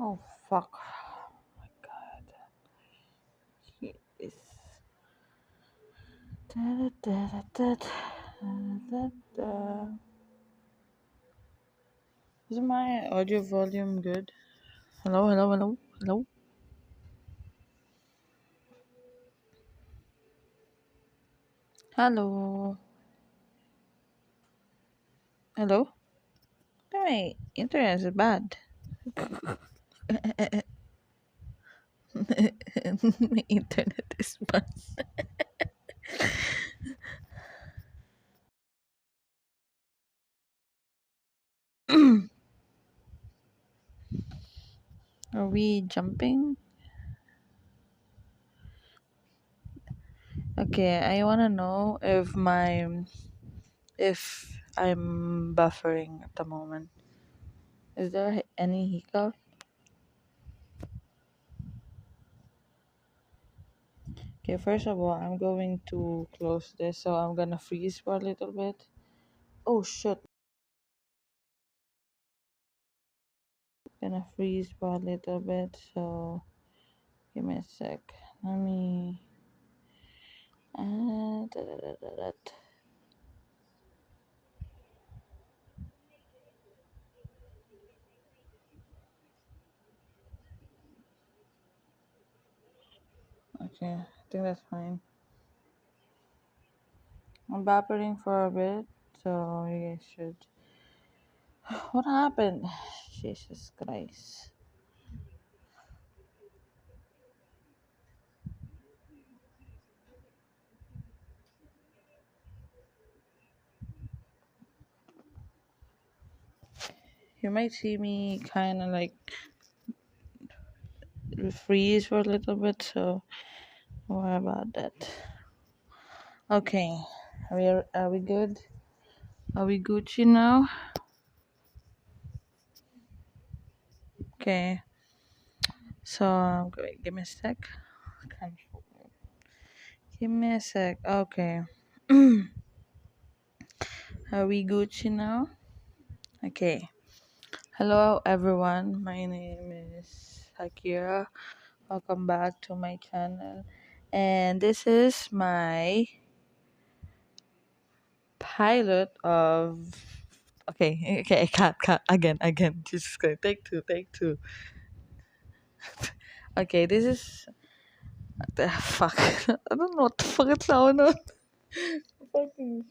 Oh fuck. Oh my god. He is. Is my audio volume good? Hello, hello, hello, hello. Hello. Hello? My internet is bad. My internet is bad. Are we jumping? Okay, I wanna know if I'm buffering at the moment. Is there any hiccup? Okay, first of all, I'm going to close this, so I'm gonna freeze for a little bit. Oh shit, gonna freeze for a little bit, so give me a sec. Let me. Uh, da, da, da, da, da. Okay, I think that's fine. I'm buffering for a bit, so you guys should. What happened? Jesus Christ. You might see me kind of like freeze for a little bit, so don't worry about that. Okay, are we good? Are we Gucci now? Okay, so give me a sec. Give me a sec. Okay, are we Gucci now? Okay. Hello everyone. My name is Akira. Welcome back to my channel, and this is my pilot of. Okay, cut again. Jesus Christ, take two. Okay, this is the fuck. I don't know what the fuck it's going on. Fucking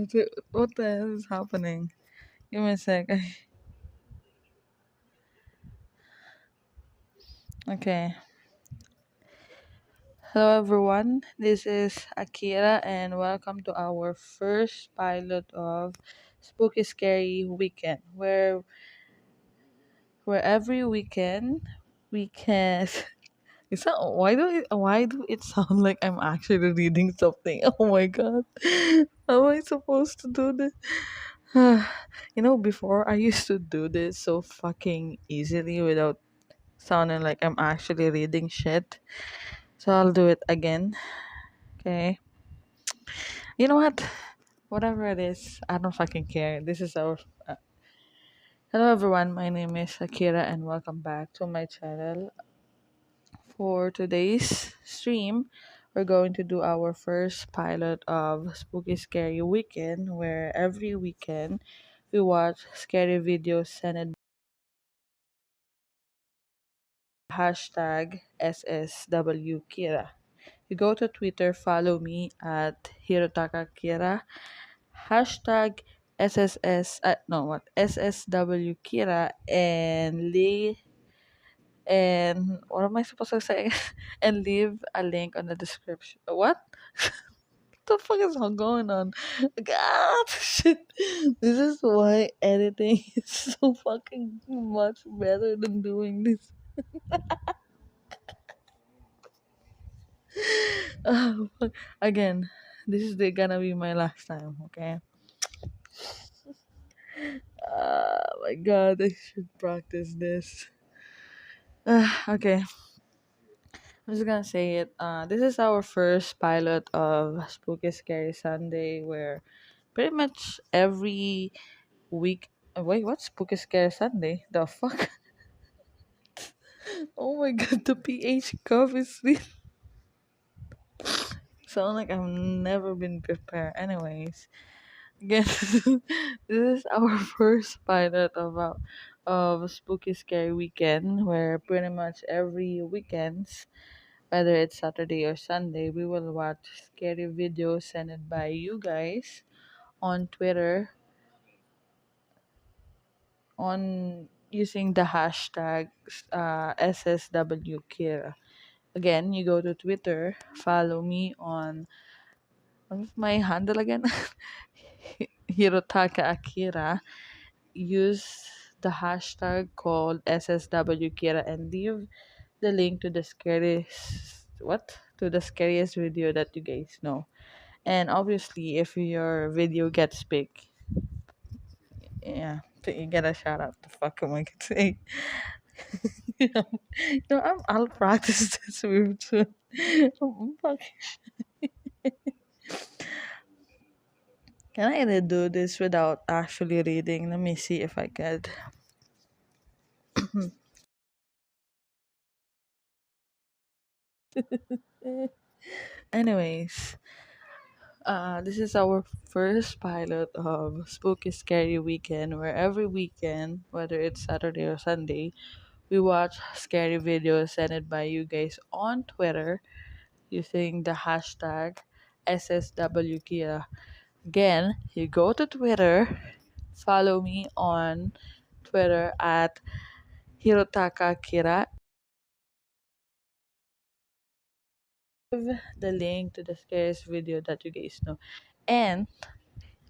shit. What the hell is happening? Give me a sec. Okay. Hello everyone. This is Akira, and welcome to our first pilot of Spooky Scary Weekend, where every weekend we can. It's not, why do it sound like I'm actually reading something? Oh my god. How am I supposed to do this? Before I used to do this so fucking easily without sounding like I'm actually reading shit. So I'll do it again. Okay. You know what? Whatever it is, I don't fucking care. This is our. Hello everyone, my name is Akira, and welcome back to my channel. For today's stream, we're going to do our first pilot of Spooky Scary Weekend, where every weekend we watch scary videos sent hashtag SSWKira. You go to Twitter, follow me at Hirotaka Kira, hashtag SSS, no, what, SSW Kira, and And what am I supposed to say? And leave a link on the description. What? The fuck is going on? God, shit. This is why editing is so fucking much better than doing this. Fuck. Again, this is gonna be my last time, okay? My god, I should practice this. Okay, I'm just gonna say it. This is our first pilot of Spooky Scary Sunday, where pretty much every week. Wait, what's Spooky Scary Sunday? The fuck? Oh my god, the PH cup is sound like I've never been prepared. Anyways, again, this is our first pilot of Spooky Scary Weekend, where pretty much every weekends, whether it's Saturday or Sunday, we will watch scary videos sent by you guys on Twitter on using the hashtag SSWKira. Again, you go to Twitter, follow me on what's my handle again? Hirotaka Akira. Use the hashtag called SSWKira and leave the link to the scariest video that you guys know. And obviously, if your video gets big, yeah, you get a shout out. The fuck am I gonna say? I'll practice this move too. Fuck. Can I either do this without actually reading? Let me see if I could. Anyways, this is our first pilot of Spooky Scary Weekend, where every weekend, whether it's Saturday or Sunday, we watch scary videos sent by you guys on Twitter using the hashtag SSWKira. Again, you go to Twitter, follow me on Twitter at Hirotaka Kira. The link to the scariest video that you guys know. And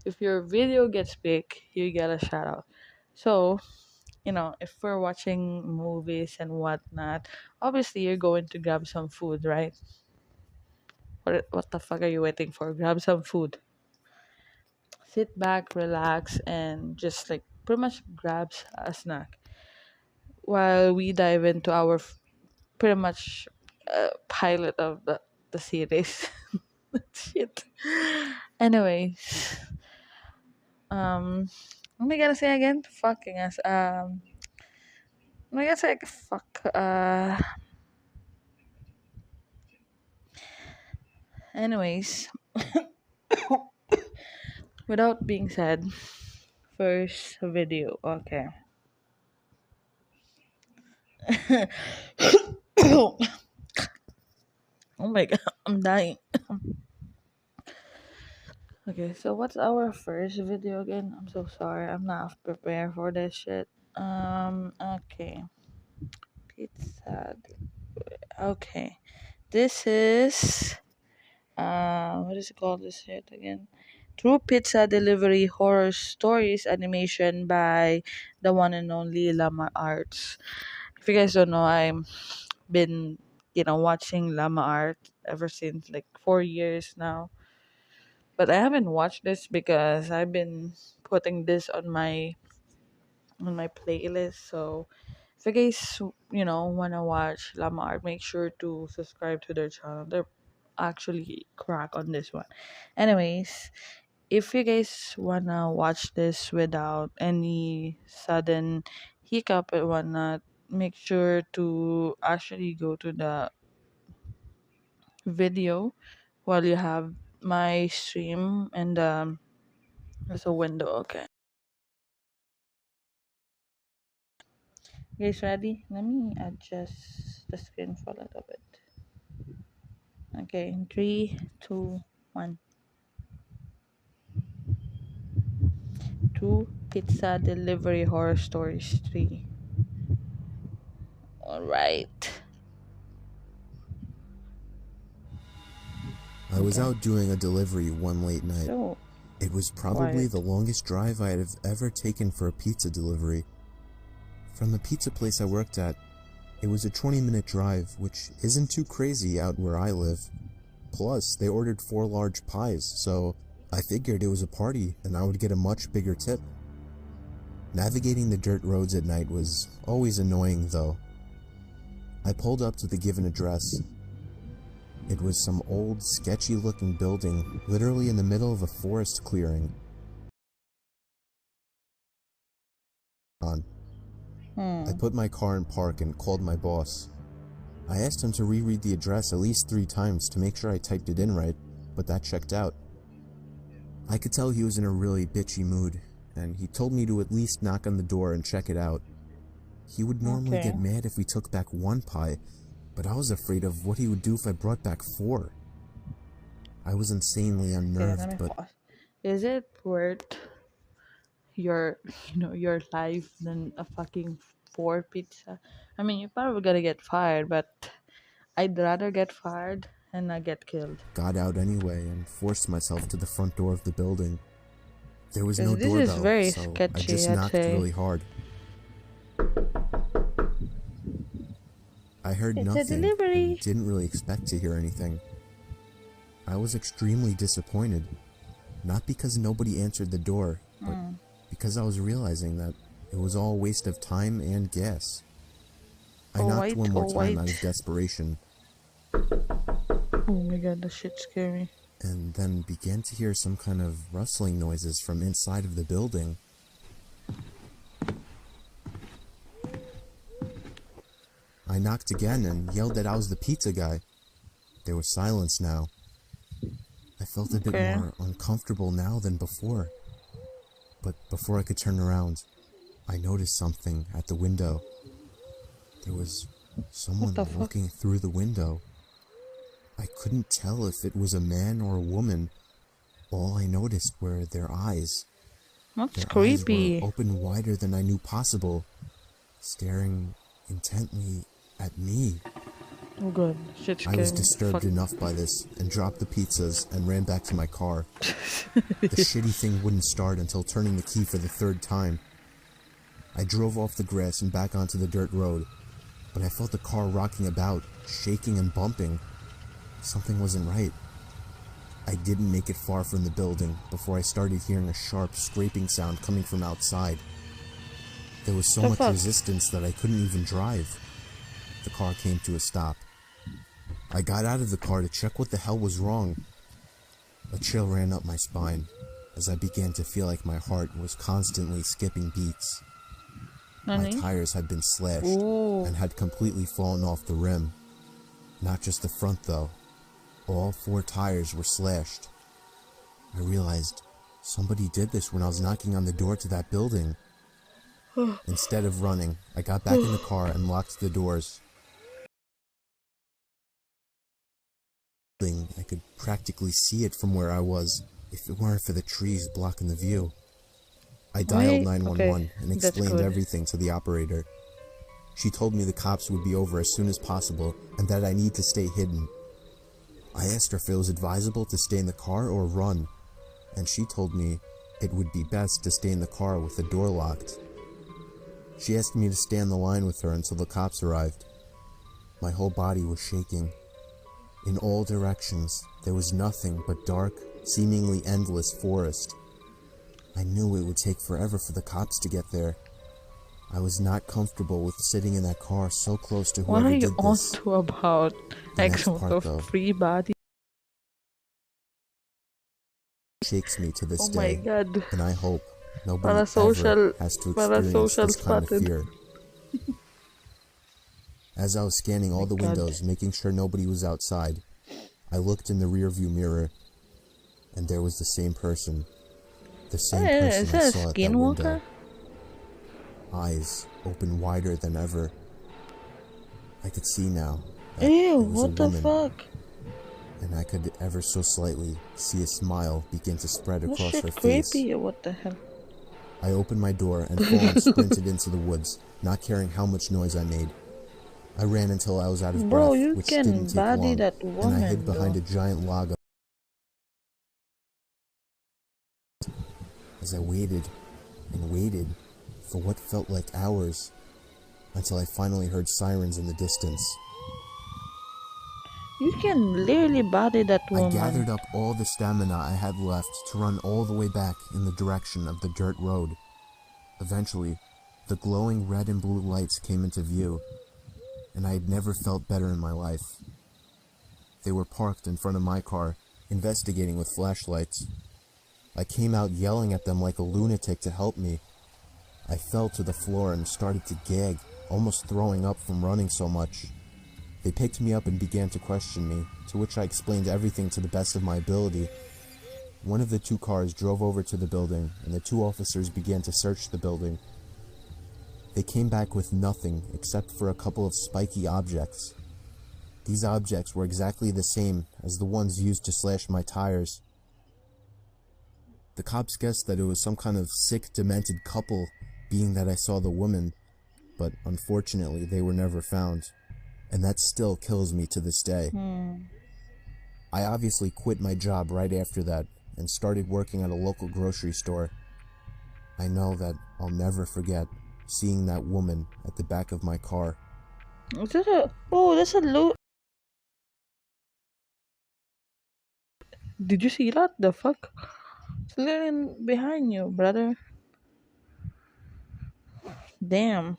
if your video gets big, you get a shout out. So, if we're watching movies and whatnot, obviously you're going to grab some food, right? What the fuck are you waiting for? Grab some food. Sit back, relax, and just like pretty much grabs a snack while we dive into our pretty much pilot of the series. Shit. Anyways, what am I gonna say again? Fucking ass. What am I gonna say? Fuck. Anyways, without being said, first video. Okay. Oh my god, I'm dying. Okay, so what's our first video again? I'm so sorry. I'm not prepared for this shit. Okay. Pizza. Okay. This is what is it called this shit again? True Pizza Delivery Horror Stories animation by the one and only Llama Arts. If you guys don't know, I'm been watching Llama Art ever since like 4 years now. But I haven't watched this because I've been putting this on my playlist. So if you guys wanna watch Llama Art, make sure to subscribe to their channel. They're actually crack on this one. Anyways, if you guys wanna watch this without any sudden hiccup and whatnot, make sure to actually go to the video while you have my stream and there's a window. Okay, guys, ready? Let me adjust the screen for a little bit. Okay, in 3, 2, 1. Two Pizza Delivery Horror Stories 3. Alright. I was out doing a delivery one late night. So, It was probably quiet. the longest drive I have ever taken for a pizza delivery. From the pizza place I worked at, it was a 20-minute drive, which isn't too crazy out where I live. Plus, they ordered 4 large pies, so I figured it was a party and I would get a much bigger tip. Navigating the dirt roads at night was always annoying though. I pulled up to the given address. It was some old, sketchy-looking building, literally in the middle of a forest clearing. I put my car in park and called my boss. I asked him to reread the address at least 3 times to make sure I typed it in right, but that checked out. I could tell he was in a really bitchy mood, and he told me to at least knock on the door and check it out. He would normally get mad if we took back 1 pie, but I was afraid of what he would do if I brought back 4. I was insanely unnerved, but is it worth your your life than a fucking 4 pizza? I mean, you're probably gonna get fired, but I'd rather get fired and not get killed. got out anyway and forced myself to the front door of the building. There was no Because this is doorbell, very so I sketchy, just I'd knocked say. really hard. I heard It's a nothing delivery. and didn't really expect to hear anything. I was extremely disappointed, not because nobody answered the door, but because I was realizing that it was all a waste of time and gas. I knocked one more time out of desperation, Oh my god, that shit scared me. and then began to hear some kind of rustling noises from inside of the building. I knocked again and yelled that I was the pizza guy. There was silence now. I felt a bit more uncomfortable now than before. But before I could turn around, I noticed something at the window. There was someone looking through the window. I couldn't tell if it was a man or a woman. All I noticed were their eyes. That's Their creepy. eyes were open wider than I knew possible, staring intently at me. Oh god, shit scared I was me. disturbed enough by this and dropped the pizzas and ran back to my car. The shitty thing wouldn't start until turning the key for the 3rd time. I drove off the grass and back onto the dirt road, but I felt the car rocking about, shaking and bumping. Something wasn't right. I didn't make it far from the building before I started hearing a sharp scraping sound coming from outside. There was so much resistance that I couldn't even drive. The car came to a stop. I got out of the car to check what the hell was wrong. A chill ran up my spine as I began to feel like my heart was constantly skipping beats. My tires had been slashed and had completely fallen off the rim. Not just the front though. All 4 tires were slashed. I realized somebody did this when I was knocking on the door to that building. Instead of running, I got back in the car and locked the doors. I could practically see it from where I was, if it weren't for the trees blocking the view. I dialed 911 and explained everything to the operator. She told me the cops would be over as soon as possible and that I need to stay hidden. I asked her if it was advisable to stay in the car or run, and she told me it would be best to stay in the car with the door locked. She asked me to stay on the line with her until the cops arrived. My whole body was shaking. In all directions, there was nothing but dark, seemingly endless forest. I knew it would take forever for the cops to get there. I was not comfortable with sitting in that car so close to whoever did this. What are you on to about? Next part, though, free body? shakes me to this Oh my day, god. and I hope nobody ever has to experience this kind of fear. As I was scanning all the windows, making sure nobody was outside, I looked in the rearview mirror, and there was the same person. The same person I saw at that window. Eyes open wider than ever. I could see now that it was a woman, and I could ever so slightly see a smile begin to spread across her face. What the hell? I opened my door and full-on sprinted into the woods, not caring how much noise I made. I ran until I was out of Bro, breath, you which didn't can take body long, that and I hid woman behind though. a giant log as I waited and waited for what felt like hours until I finally heard sirens in the distance. You can literally body that I woman. gathered up all the stamina I had left to run all the way back in the direction of the dirt road. Eventually, the glowing red and blue lights came into view, and I had never felt better in my life. They were parked in front of my car, investigating with flashlights. I came out yelling at them like a lunatic to help me. I fell to the floor and started to gag, almost throwing up from running so much. They picked me up and began to question me, to which I explained everything to the best of my ability. One of the two cars drove over to the building, and the two officers began to search the building. They came back with nothing except for a couple of spiky objects. These objects were exactly the same as the ones used to slash my tires. The cops guessed that it was some kind of sick, demented couple, being that I saw the woman, but unfortunately they were never found. And that still kills me to this day. Hmm. I obviously quit my job right after that and started working at a local grocery store. I know that I'll never forget seeing that woman at the back of my car. Is that a... Oh, that's a low... Did you see that? The fuck? It's literally behind you, brother. Damn.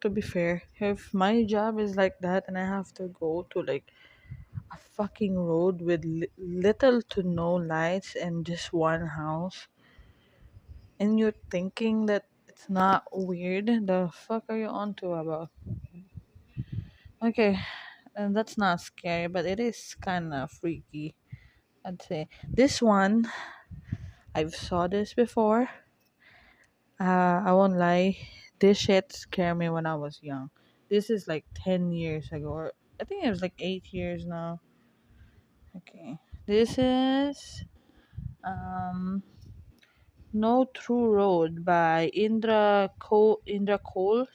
To be fair, if my job is like that and I have to go to like a fucking road with little to no lights and just one house, and you're thinking that it's not weird, the fuck are you onto about? Okay, and that's not scary, but it is kind of freaky, I'd say. This one, I've saw this before. I won't lie. This shit scared me when I was young. This is like 10 years ago, or I think it was like 8 years now. Okay. This is um No True Road by Indra Cole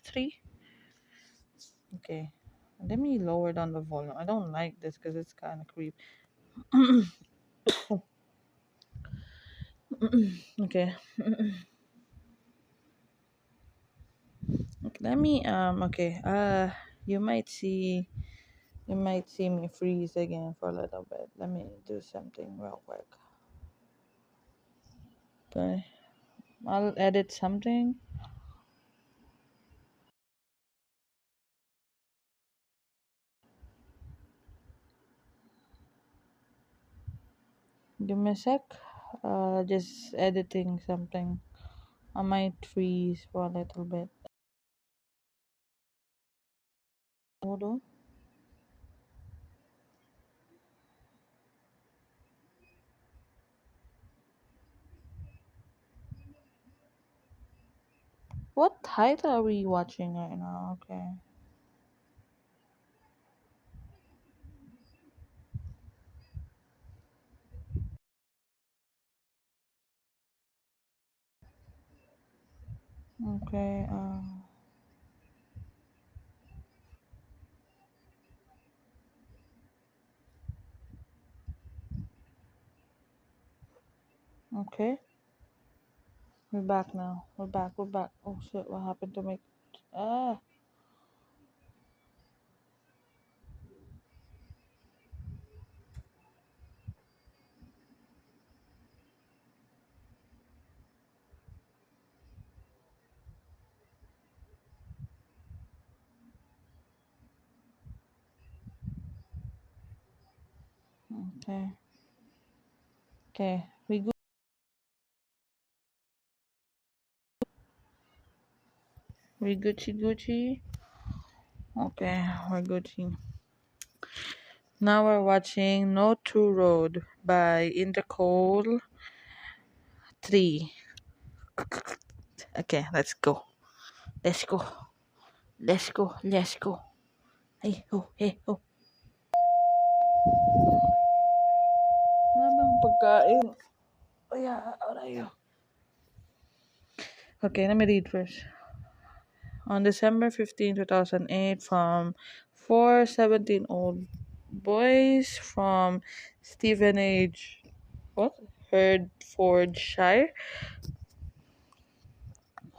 3. Okay. Let me lower down the volume. I don't like this because it's kind of creepy. Okay. Okay. Let me okay. You might see me freeze again for a little bit. Let me do something real quick. Okay. I'll edit something. Give me a sec. Just editing something. I might freeze for a little bit. Hold on. What title are we watching right now? Okay. Okay. Okay. We're back now. We're back. We're back. Oh shit! What happened to me? Ah. Okay. Okay. We Gucci Gucci. Okay. We're Gucci. Now we're watching No True Road by Intercole 3. Okay. Let's go. Let's go. Let's go. Let's go. Hey ho. Hey ho. Wala bang pagkain? Oh yeah. Wala yun. Okay, let me read first. On December 15, 2008, from 4 17-old boys from Stevenage, what? Hertfordshire.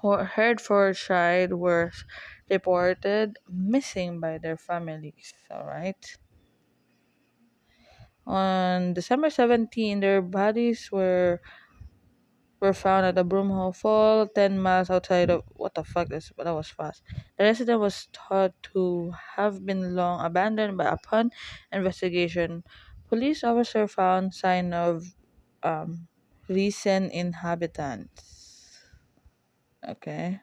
Hertfordshire were reported missing by their families. All right. On December 17, their bodies were found at the Broomhall Fall, 10 miles outside of. What the fuck? That was fast. The resident was thought to have been long abandoned, but upon investigation, police officer found sign of um, recent inhabitants. Okay.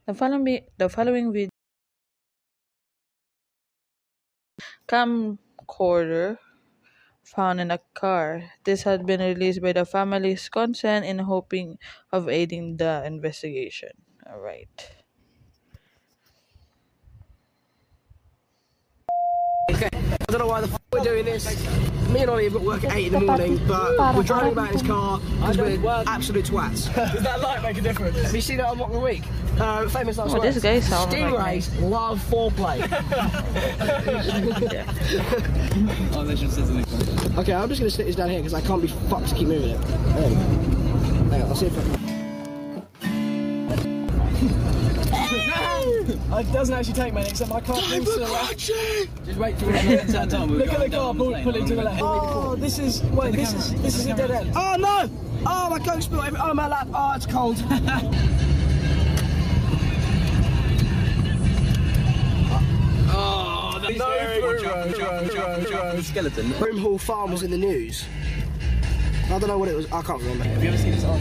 The following video camcorder found in a car. This had been released by the family's consent in hoping of aiding the investigation. All right. Okay, I don't know why the f we're doing this. Me and Ollie have got work at 8 in the morning, but we're driving about in his car because we're absolute twats. Does that light make a difference? Have you seen it on Mock the Week? Famous last Oh, this guy sounds like Stingrays love foreplay. Oh, they should say something. Okay, I'm just going to stick this down here because I can't be fucked to keep moving it. Hang on, I'll see if I can. It doesn't actually take many, except my car moves to the left. Just wait till we're at time. Look at the car pulling to the left. Oh, this is a dead end. Oh no! Oh, my coat spilled every on my lap. Oh, it's cold. Oh, that's no skeleton. Broomhall Farm was in the news. I don't know what it was. I can't remember. Have you ever seen this on?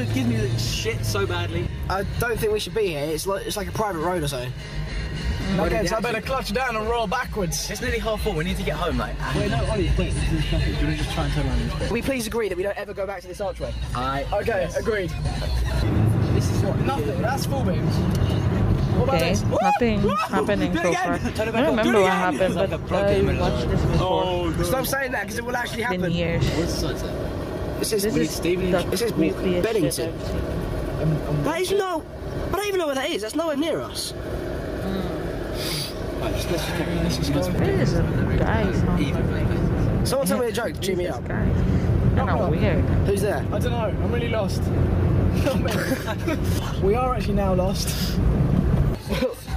It gives me the shit so badly. I don't think we should be here. It's like a private road or so. Okay, so I better clutch down and roll backwards. It's nearly 4:30. We need to get home, mate. Wait, no, Ollie, wait. This is traffic. Do you want to just try and turn around this bit? Can we please agree that we don't ever go back to this archway? Okay, agreed. This is what. Nothing, that's full beams. What about Okay, this? nothing's happening so far. I don't remember what happened, but I watched this before. Stop saying that because it will actually It's been happen. years. What's the sign say? It says This is the It says creepiest Bennington. shit I've seen. That is no. I don't even know where that is. That's nowhere near us. Right, let's check. Let's just go. There is a guy sounds Someone tell me a joke to cheer me up. guy. Kind of weird. Who's there? I don't know, I'm really lost. We are actually now lost.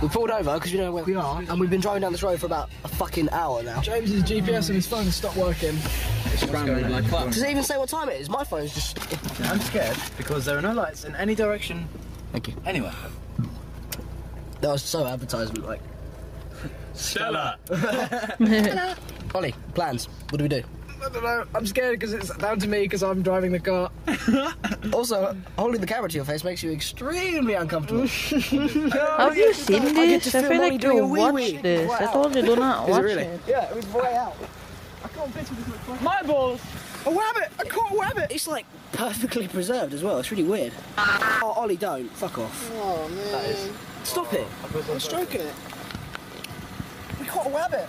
We pulled over because we don't know where we are, and we've been driving down this road for about a fucking hour now. James's GPS on his phone has stopped working. It's scrambling like fuck. Does it even say what time it is? My phone's just. I'm scared because there are no lights in any direction. Thank you. Anyway. That was so advertisement like. Stella! Ollie, plans. What do we do? I don't know, I'm scared because it's down to me because I'm driving the car. Also, holding the camera to your face makes you extremely uncomfortable. Have you seen this? I feel like you watched this. I told you do not watch really? it. Yeah, it was way out. I can't fit with this. My balls! A rabbit! I caught a rabbit! It's like perfectly preserved as well. It's really weird. Oh, Ollie, don't. Fuck off. Oh man. Stop it. I'm stroking it. We caught a rabbit.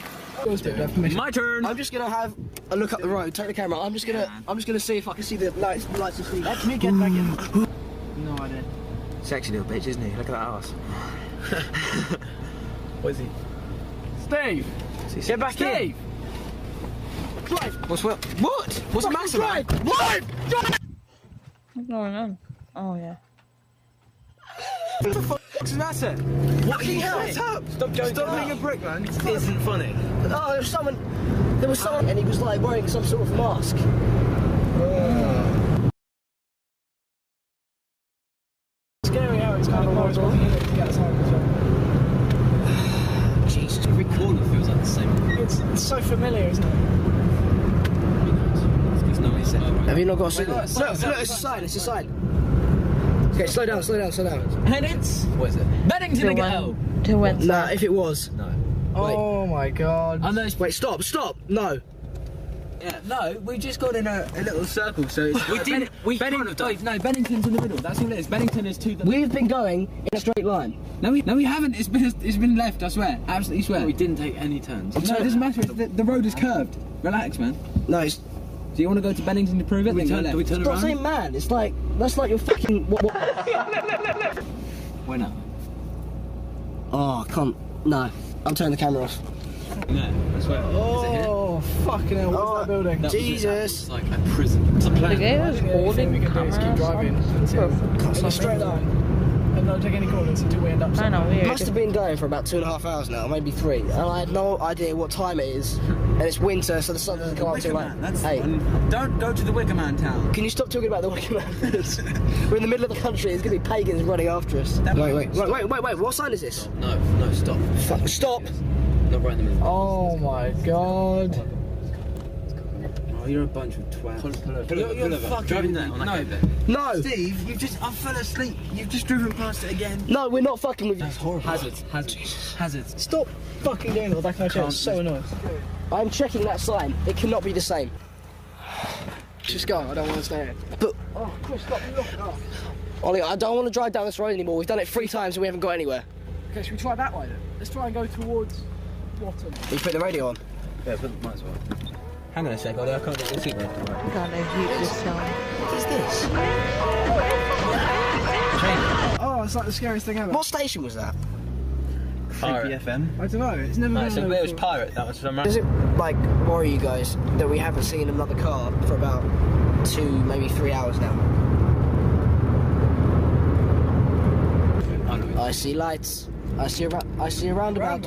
My turn. I'm just gonna have a look up the road. Take the camera. I'm just gonna see if I can see the lights. The lights of the. Let me get back in. No idea. Sexy little bitch, isn't he? Look at that ass. What is he? Steve! Get back in! Drive. What's what? What's the matter, man? Drive! What's going on? Oh yeah. What the fuck's the matter? What the hell? What's up? Stop joking. Stop being a prick, man. It isn't funny. Oh, there was someone, and he was like wearing some sort of mask. Scary how it's kind of always wasn't in it to get us home as well. Jesus. Every corner feels like the same. It's so familiar, isn't it? It's not really set up. Have you not got a signal? Wait, Look, it's a sign. It's a sign. Okay, slow down. Penance? What is it? Bennington again. They went. Nah, if it was. No. Oh my god. I know it's... Wait, stop. No. Yeah, no, we just got in a little circle, so it's... We didn't... No, Bennington's in the middle. That's all it is. Bennington is to the... We've been going in a straight line. No, we haven't. It's been left, I swear. Absolutely swear. We didn't take any turns. No, it doesn't matter. The road is curved. Relax, man. No, it's... Do you want to go to Bennington to prove it? Then go left. Do we turn Stop around? saying man. It's like that's like your fucking. Why not? Oh, I can't. No, I'm turning the camera off. No, I swear. Oh, fucking hell, what's that building? Jesus. It's like a prison. It's a The plan. guy was holding we can do is keep cameras driving on until straight line and not take any corners until we end up Kind of somewhere. weird. Must have been going for about 2.5 hours now, maybe 3, and I had no idea what time it is. And it's winter, so the sun doesn't come up till like 8. Don't go to the Wicker Man town. Can you stop talking about the Wicker Man? We're in the middle of the country. There's gonna be pagans running after us. Wait. What sign is this? No, stop. Fuck, stop. Not right in the middle. Oh my god. Oh, you're a bunch of twats. You're fucking driving there on that bit. No. Steve, I fell asleep. You've just driven past it again. No, we're not fucking with you. That's horrible. Hazards. Stop fucking doing that back of my chair. It's so annoying. I'm checking that sign. It cannot be the same. Just go. I don't want to stay here. But Oh, Chris, stop. Look. Oh. Ollie, I don't want to drive down this road anymore. We've done it 3 times and we haven't got anywhere. Okay, should we try that way then? Let's try and go towards bottom. You put the radio on. Yeah, but might as well. Hang on a sec, Ollie, I can't get the seat right. God, I hate this sound. What is this? Oh, it's like the scariest thing ever. What station was that? Pirate FM. I don't know. It's never been. So it was Pirate, that was from Does it like worry you guys that we haven't seen another car for about 2, maybe 3 hours now? I see lights. I see a roundabout.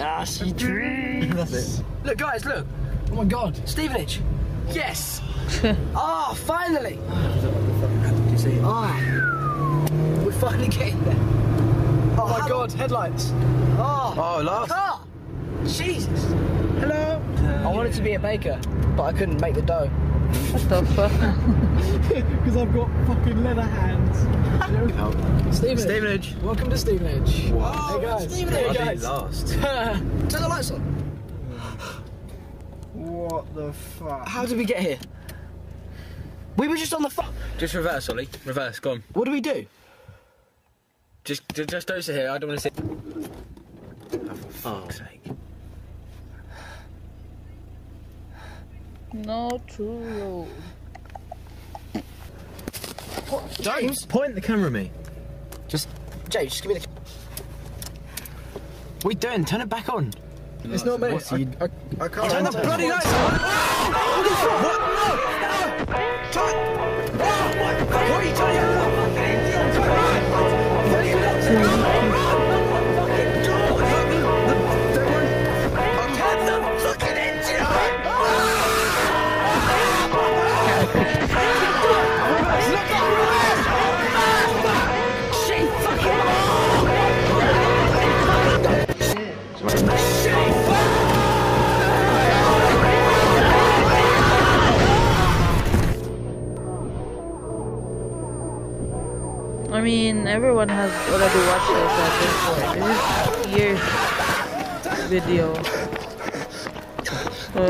I see trees. That's it. Look, guys, look. Oh my god. Stevenage. Yes. Oh, finally. You see? Oh, we're finally getting there. Oh my god, headlights. Oh, last. car. Jesus. Hello. I wanted to be a baker, but I couldn't make the dough. What the fuck? Because I've got fucking leather hands. Stevenage. Welcome to Stevenage. Oh, Hey guys. Stevenage. Hey guys. Last. Turn the lights on. What the fuck? How did we get here? We were just on the phone. Just reverse, Ollie. Reverse, go on. What do we do? Just don't sit here, I don't want to sit. Oh, for fuck's sake. No true road. James. Point the camera at me. James, just give me the. What are you doing? Turn it back on. It's not me. I can't. Turn the bloody lights on! What are you doing? I mean, everyone has already watched this at this point. This is years video. So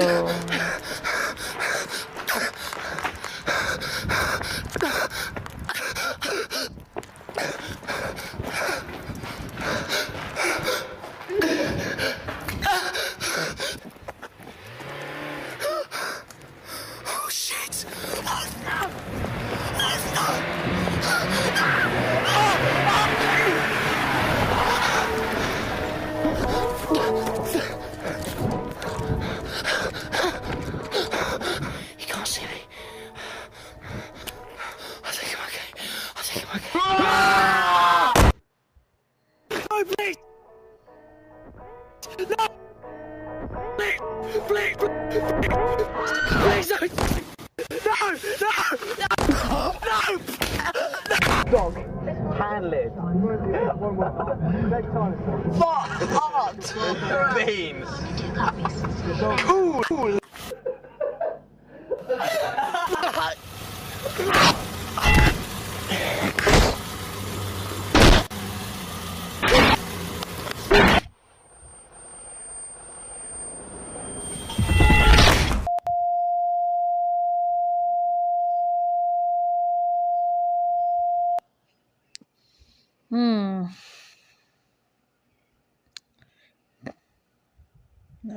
Oh shit! You can't see me. I think I'm okay. No, please! No! Please, don't! No! Handled. Fuck! Beans. Cool!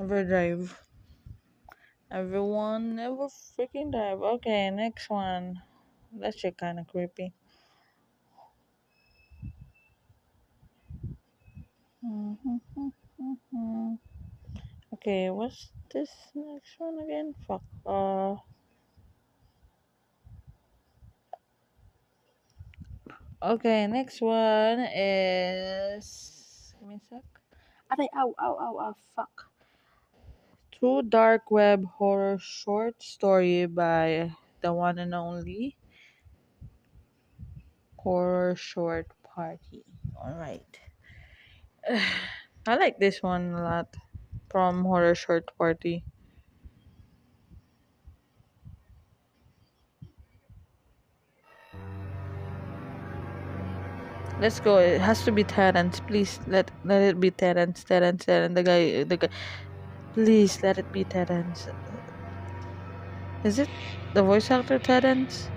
never drive Everyone never freaking dive. Okay, next one. That shit kind of creepy. Okay, what's this next one again? Fuck. Okay, next one is. Give me a sec. Aray, ow, ow, ow, ow, fuck. True Dark Web Horror Short Story by the one and only Horror Short Party. Alright. I like this one a lot from Horror Short Party. Let's go. It has to be Terrence. Please let it be Terrence. Terrence. The guy. Please let it be Terrence. Is it the voice actor Terrence?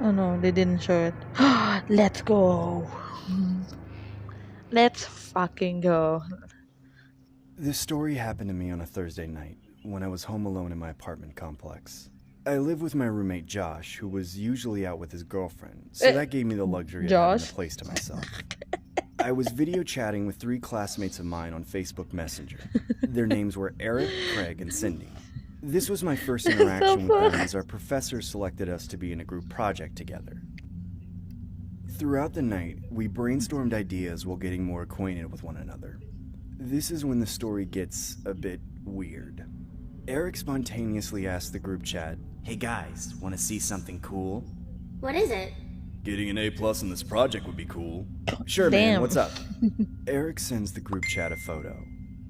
Oh no, they didn't show it. Let's go. Let's fucking go. This story happened to me on a Thursday night when I was home alone in my apartment complex. I live with my roommate Josh, who was usually out with his girlfriend, so that gave me the luxury of having the place to myself. I was video chatting with 3 classmates of mine on Facebook Messenger. Their names were Eric, Craig, and Cindy. This was my first interaction with them as our professor selected us to be in a group project together. Throughout the night, we brainstormed ideas while getting more acquainted with one another. This is when the story gets a bit weird. Eric spontaneously asked the group chat, "Hey guys, want to see something cool?" What is it? "Getting an A+ in this project would be cool." "Sure, Damn. man, what's up?" Eric sends the group chat a photo.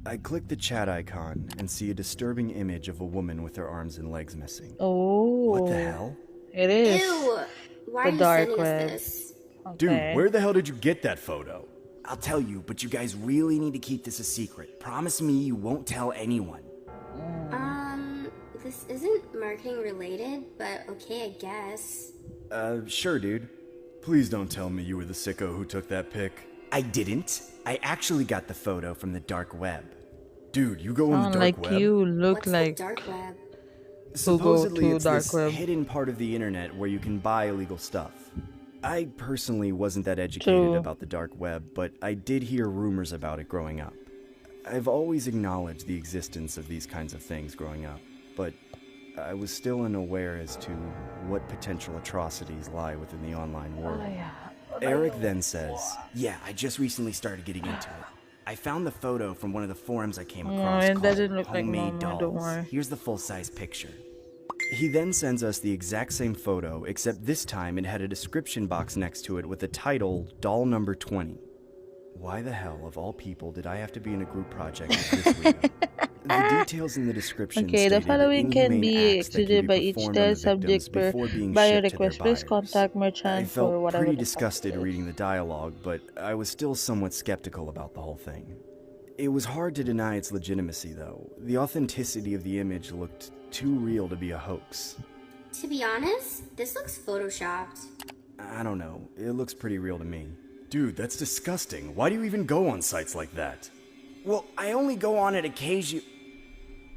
I click the chat icon and see a disturbing image of a woman with her arms and legs missing. Oh. What the hell? It is. Ew! Why are The you dark sending web. us this? Dude, Okay. where the hell did you get that photo? I'll tell you, but you guys really need to keep this a secret. Promise me you won't tell anyone. This isn't marketing related, but okay, I guess. Sure, dude. Please don't tell me you were the sicko who took that pic. I didn't. I actually got the photo from the dark web. Dude, you go on the Sound dark like web? you look What's like the dark web? Supposedly to it's dark this web. hidden part of the internet where you can buy illegal stuff. I personally wasn't that educated True. about the dark web, but I did hear rumors about it growing up. I've always acknowledged the existence of these kinds of things growing up, but I was still unaware as to what potential atrocities lie within the online world. Eric then says, Yeah, I just recently started getting into it. I found the photo from one of the forums I came Oh, across it called doesn't look like Homemade Mama, don't Dolls. worry. Here's the full-size picture. he then sends us the exact same photo, except this time it had a description box next to it with the title, Doll Number 20. Why the hell, of all people, did I have to be in a group project with this weirdo? The details in the description Okay, the stated following can inhumane be acts that executed can by be each performed on the test subject victims per before being bio shipped to their request. Please buyers. contact I merchant for felt whatever. pretty the fuck disgusted it is. reading the dialogue, but I was still somewhat skeptical about the whole thing. It was hard to deny its legitimacy, though. The authenticity of the image looked too real to be a hoax. To be honest, this looks photoshopped. I don't know, it looks pretty real to me. Dude, that's disgusting. Why do you even go on sites like that? Well, I only go on it occasionally.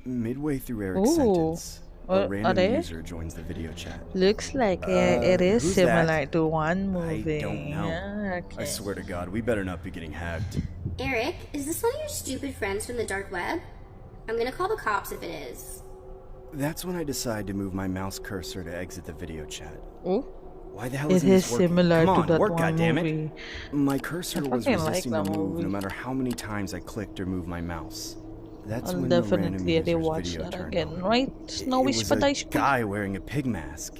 Midway through Eric's Ooh. sentence, a Are random they? user joins the video chat. Looks like it is who's similar that? to one movie. I don't know. Yeah, okay. I swear to God, we better not be getting hacked. Eric, is this one of your stupid friends from the dark web? I'm gonna call the cops if it is. That's when I decide to move my mouse cursor to exit the video chat. Ooh, Why the hell it isn't is this working? similar Come to on, that work, one goddammit. movie. My cursor was fucking like resisting that the move movie. no matter how many times I clicked or moved my mouse. That's I'll when the random definitely user's rewatch video that turned again, on. right? Snowy It was a Spadice. guy wearing a pig mask.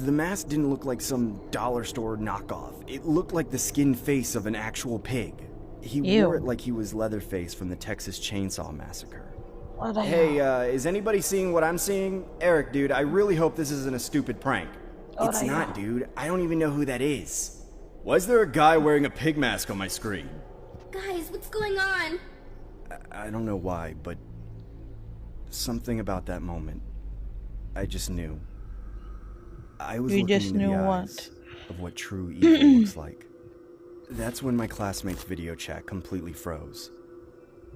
The mask didn't look like some dollar store knockoff. It looked like the skinned face of an actual pig. He Ew. wore it like he was Leatherface from the Texas Chainsaw Massacre. What the Hey, hell? is anybody seeing what I'm seeing? Eric, dude, I really hope this isn't a stupid prank. It's not, dude. I don't even know who that is. Why is there a guy wearing a pig mask on my screen? Guys, what's going on? I don't know why, but something about that moment, I just knew. I was You looking just into knew the what? eyes of what true evil looks like. That's when my classmate's video chat completely froze.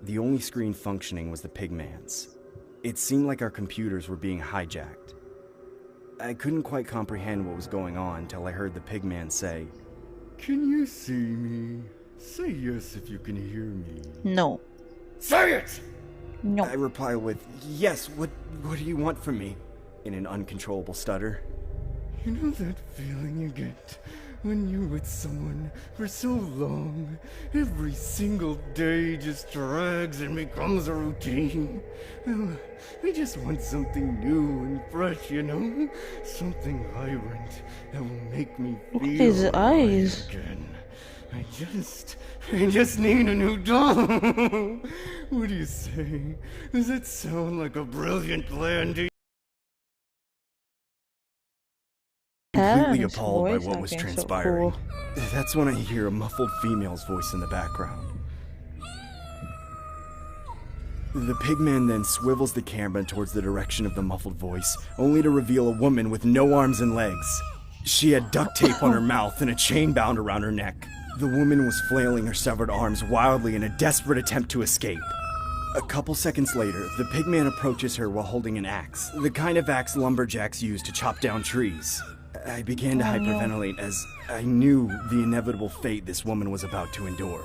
The only screen functioning was the pigman's. It seemed like our computers were being hijacked. I couldn't quite comprehend what was going on until I heard the pigman say, "Can you see me? Say yes if you can hear me." No. Say it! No. I reply with, "Yes, what do you want from me?" in an uncontrollable stutter. "You know that feeling you get when you're with someone for so long, every single day just drags and becomes a routine? Well, I just want something new and fresh, you know? Something vibrant that will make me feel Look at his eyes. again. I just need a new doll." What do you say? Does that sound like a brilliant plan to you? Completely appalled by what was transpiring. That's when I hear a muffled female's voice in the background. The pigman then swivels the camera towards the direction of the muffled voice, only to reveal a woman with no arms and legs. She had duct tape on her mouth and a chain bound around her neck. The woman was flailing her severed arms wildly in a desperate attempt to escape. A couple seconds later, the pigman approaches her while holding an axe, the kind of axe lumberjacks use to chop down trees. I began to hyperventilate as I knew the inevitable fate this woman was about to endure.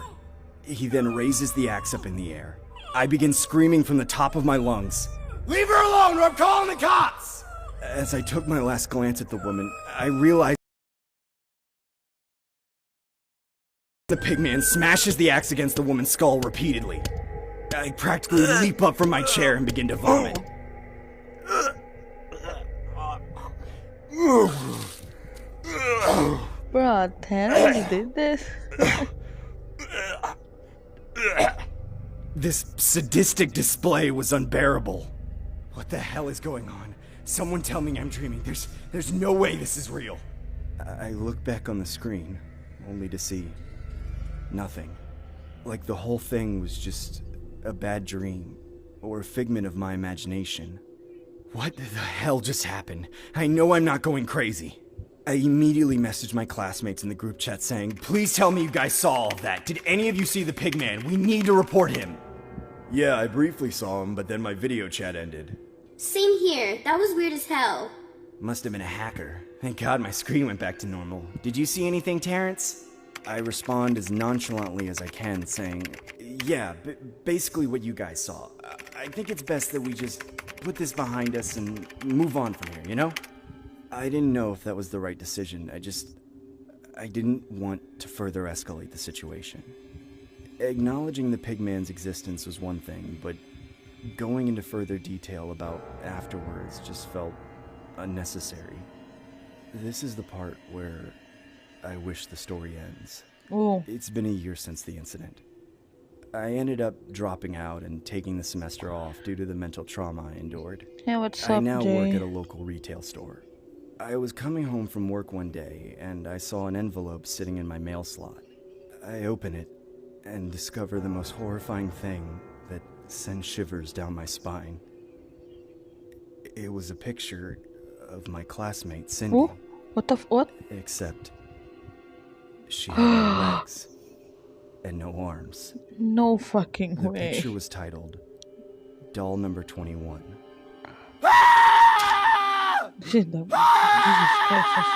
He then raises the axe up in the air. I begin screaming from the top of my lungs, "Leave her alone or I'm calling the cops!" As I took my last glance at the woman, I realized the pigman smashes the axe against the woman's skull repeatedly. I practically leap up from my chair and begin to vomit. Bro, Thanos did this? This sadistic display was unbearable. What the hell is going on? Someone tell me I'm dreaming. There's no way this is real. I look back on the screen, only to see nothing. Like the whole thing was just a bad dream, or a figment of my imagination. What the hell just happened? I know I'm not going crazy. I immediately messaged my classmates in the group chat saying, "Please tell me you guys saw all of that. Did any of you see the pigman? We need to report him." "Yeah, I briefly saw him, but then my video chat ended." Same here. That was weird as hell. Must have been a hacker. Thank God my screen went back to normal. "Did you see anything, Terrence?" I respond as nonchalantly as I can, saying, "Yeah, basically what you guys saw. I think it's best that we just put this behind us and move on from here, you know?" I didn't know if that was the right decision. I didn't want to further escalate the situation. Acknowledging the pigman's existence was one thing, but going into further detail about afterwards just felt unnecessary. This is the part where I wish the story ends. Oh. It's been a year since the incident. I ended up dropping out and taking the semester off due to the mental trauma I endured. Hey, what's I up, now Jay? work at a local retail store. I was coming home from work one day and I saw an envelope sitting in my mail slot. I open it and discover the most horrifying thing that sends shivers down my spine. It was a picture of my classmate Cindy. Oh, what? Except she had no legs and no arms. No fucking The way. picture was titled Doll Number 21. Shit, Jesus Christ.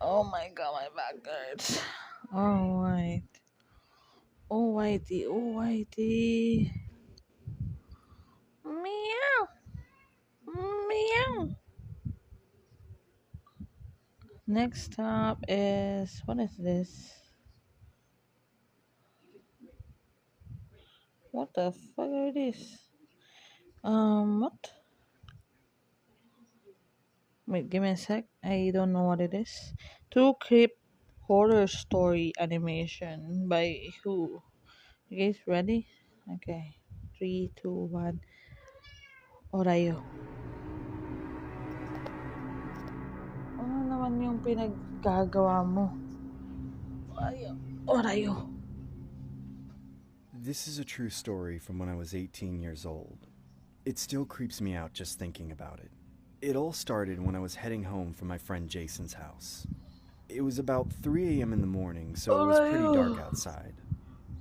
Oh my god, my back hurts. Alright. Oh whitey. Meow. Meow. Next up is, what is this? What the fuck are this? What? Wait, give me a sec. I don't know what it is. True Creep Horror Story Animation by who? You guys ready? Okay. 3, 2, 1. Orayo. Ano naman yung pinaggagawa mo? Orayo. This is a true story from when I was 18 years old. It still creeps me out just thinking about it. It all started when I was heading home from my friend Jason's house. It was about 3 a.m. in the morning, so it was pretty dark outside.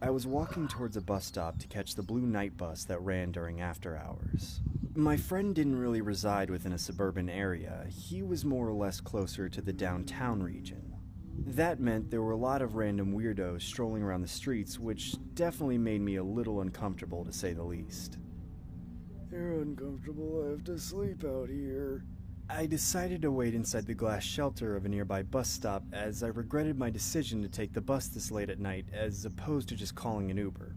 I was walking towards a bus stop to catch the blue night bus that ran during after hours. My friend didn't really reside within a suburban area. He was more or less closer to the downtown region. That meant there were a lot of random weirdos strolling around the streets, which definitely made me a little uncomfortable, to say the least. They're uncomfortable. I have to sleep out here. I decided to wait inside the glass shelter of a nearby bus stop, as I regretted my decision to take the bus this late at night as opposed to just calling an Uber.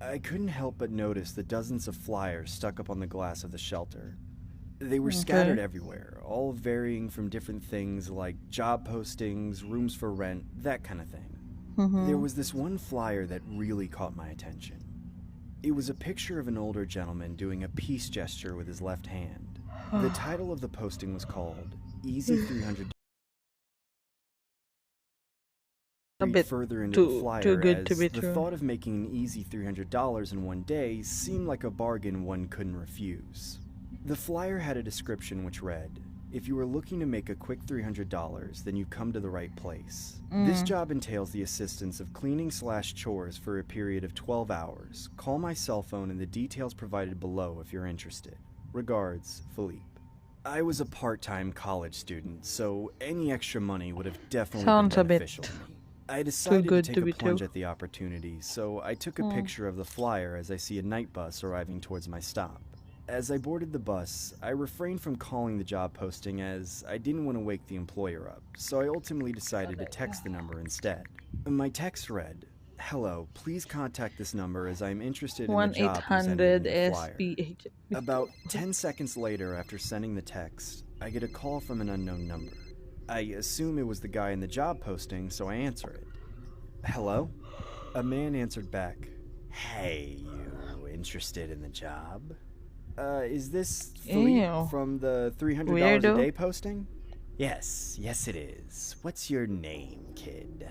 I couldn't help but notice the dozens of flyers stuck up on the glass of the shelter. They were scattered everywhere, all varying from different things like job postings, rooms for rent, that kind of thing. There was this one flyer that really caught my attention. It was a picture of an older gentleman doing a peace gesture with his left hand. The title of the posting was called Easy 300. A bit further into the flyer, too good as to be the true. thought of making an easy $300 in one day seemed like a bargain one couldn't refuse. The flyer had a description which read, "If you are looking to make a quick $300, then you've come to the right place. This job entails the assistance of cleaning/chores for a period of 12 hours. Call my cell phone and the details provided below if you're interested. Regards, Philippe." I was a part-time college student, so any extra money would have definitely Sounds a been bit beneficial to me. I decided to good take to a be plunge true. at the opportunity, so I took a picture of the flyer as I see a night bus arriving towards my stop. As I boarded the bus, I refrained from calling the job posting as I didn't want to wake the employer up, so I ultimately decided to text the number instead. My text read, "Hello, please contact this number as I am interested in the job presented in the flyer." 1-800-SPH. About 10 seconds later after sending the text, I get a call from an unknown number. I assume it was the guy in the job posting, so I answer it. "Hello?" A man answered back, "Hey, you interested in the job? Is this Philippe Ew. from the $300 Weirdo. a day posting?" Yes it is. What's your name, kid?"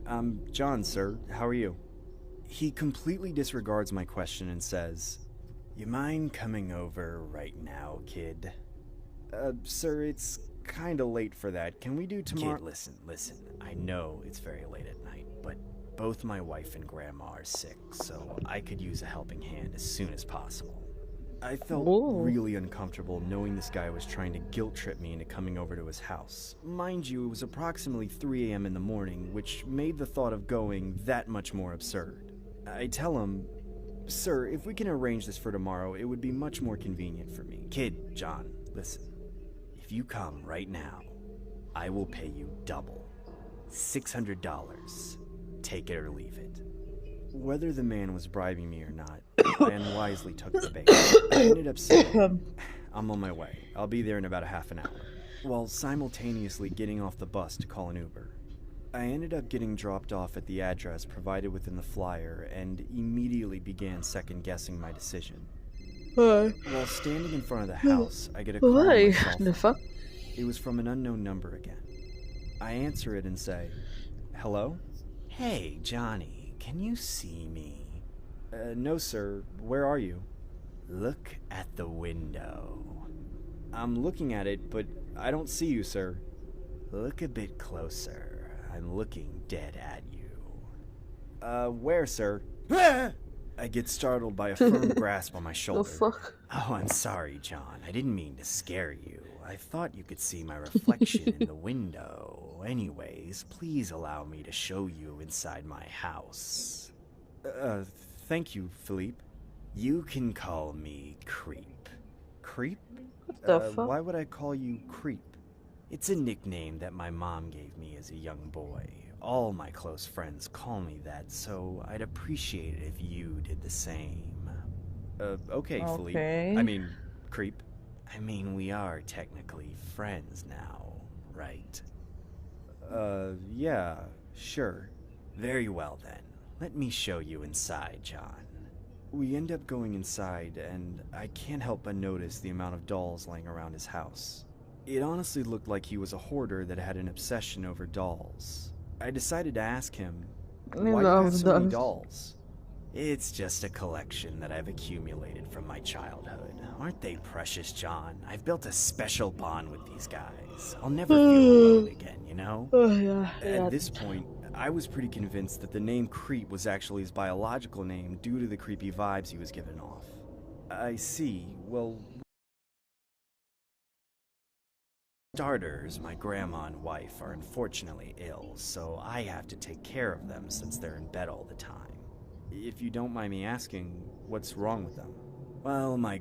I'm John, sir. How are you?" He completely disregards my question and says, "You mind coming over right now, kid?" Sir, it's kinda late for that. Can we do tomorrow?" "Kid, listen. I know it's very late at night, but both my wife and grandma are sick, so I could use a helping hand as soon as possible." I felt really uncomfortable knowing this guy was trying to guilt trip me into coming over to his house. Mind you, it was approximately 3 a.m. in the morning, which made the thought of going that much more absurd. I tell him, "Sir, if we can arrange this for tomorrow, it would be much more convenient for me." "Kid, John, listen. If you come right now, I will pay you double. $600. Take it or leave it." Whether the man was bribing me or not, I unwisely took the bait. I ended up saying, "I'm on my way. I'll be there in about a half an hour," while simultaneously getting off the bus to call an Uber. I ended up getting dropped off at the address provided within the flyer and immediately began second-guessing my decision. While standing in front of the house, I get a call on my cell phone. The fuck? It was from an unknown number again. I answer it and say, "Hello?" "Hey, Johnny, can you see me?" No, sir. Where are you?" "Look at the window." "I'm looking at it, but I don't see you, sir." "Look a bit closer. I'm looking dead at you." Where, sir?" I get startled by a firm grasp on my shoulder. The fuck? "Oh, I'm sorry, John. I didn't mean to scare you. I thought you could see my reflection in the window. Anyways, please allow me to show you inside my house." Thank you, Philippe." "You can call me Creep." "Creep? What the fuck? Why would I call you Creep?" "It's a nickname that my mom gave me as a young boy. All my close friends call me that, so I'd appreciate it if you did the same." Okay, Philippe. I mean, Creep. I mean, we are technically friends now, right?" Yeah, sure." "Very well then. Let me show you inside, John." We end up going inside, and I can't help but notice the amount of dolls laying around his house. It honestly looked like he was a hoarder that had an obsession over dolls. I decided to ask him, "Why do you have so many dolls?" It's just a collection that I've accumulated from my childhood. Aren't they precious, John? I've built a special bond with these guys. I'll never feel alone again, you know? Oh yeah. At this point, I was pretty convinced that the name Creep was actually his biological name due to the creepy vibes he was giving off. I see. Well, starters, my grandma and wife are unfortunately ill, so I have to take care of them since they're in bed all the time. If you don't mind me asking, what's wrong with them? Well, my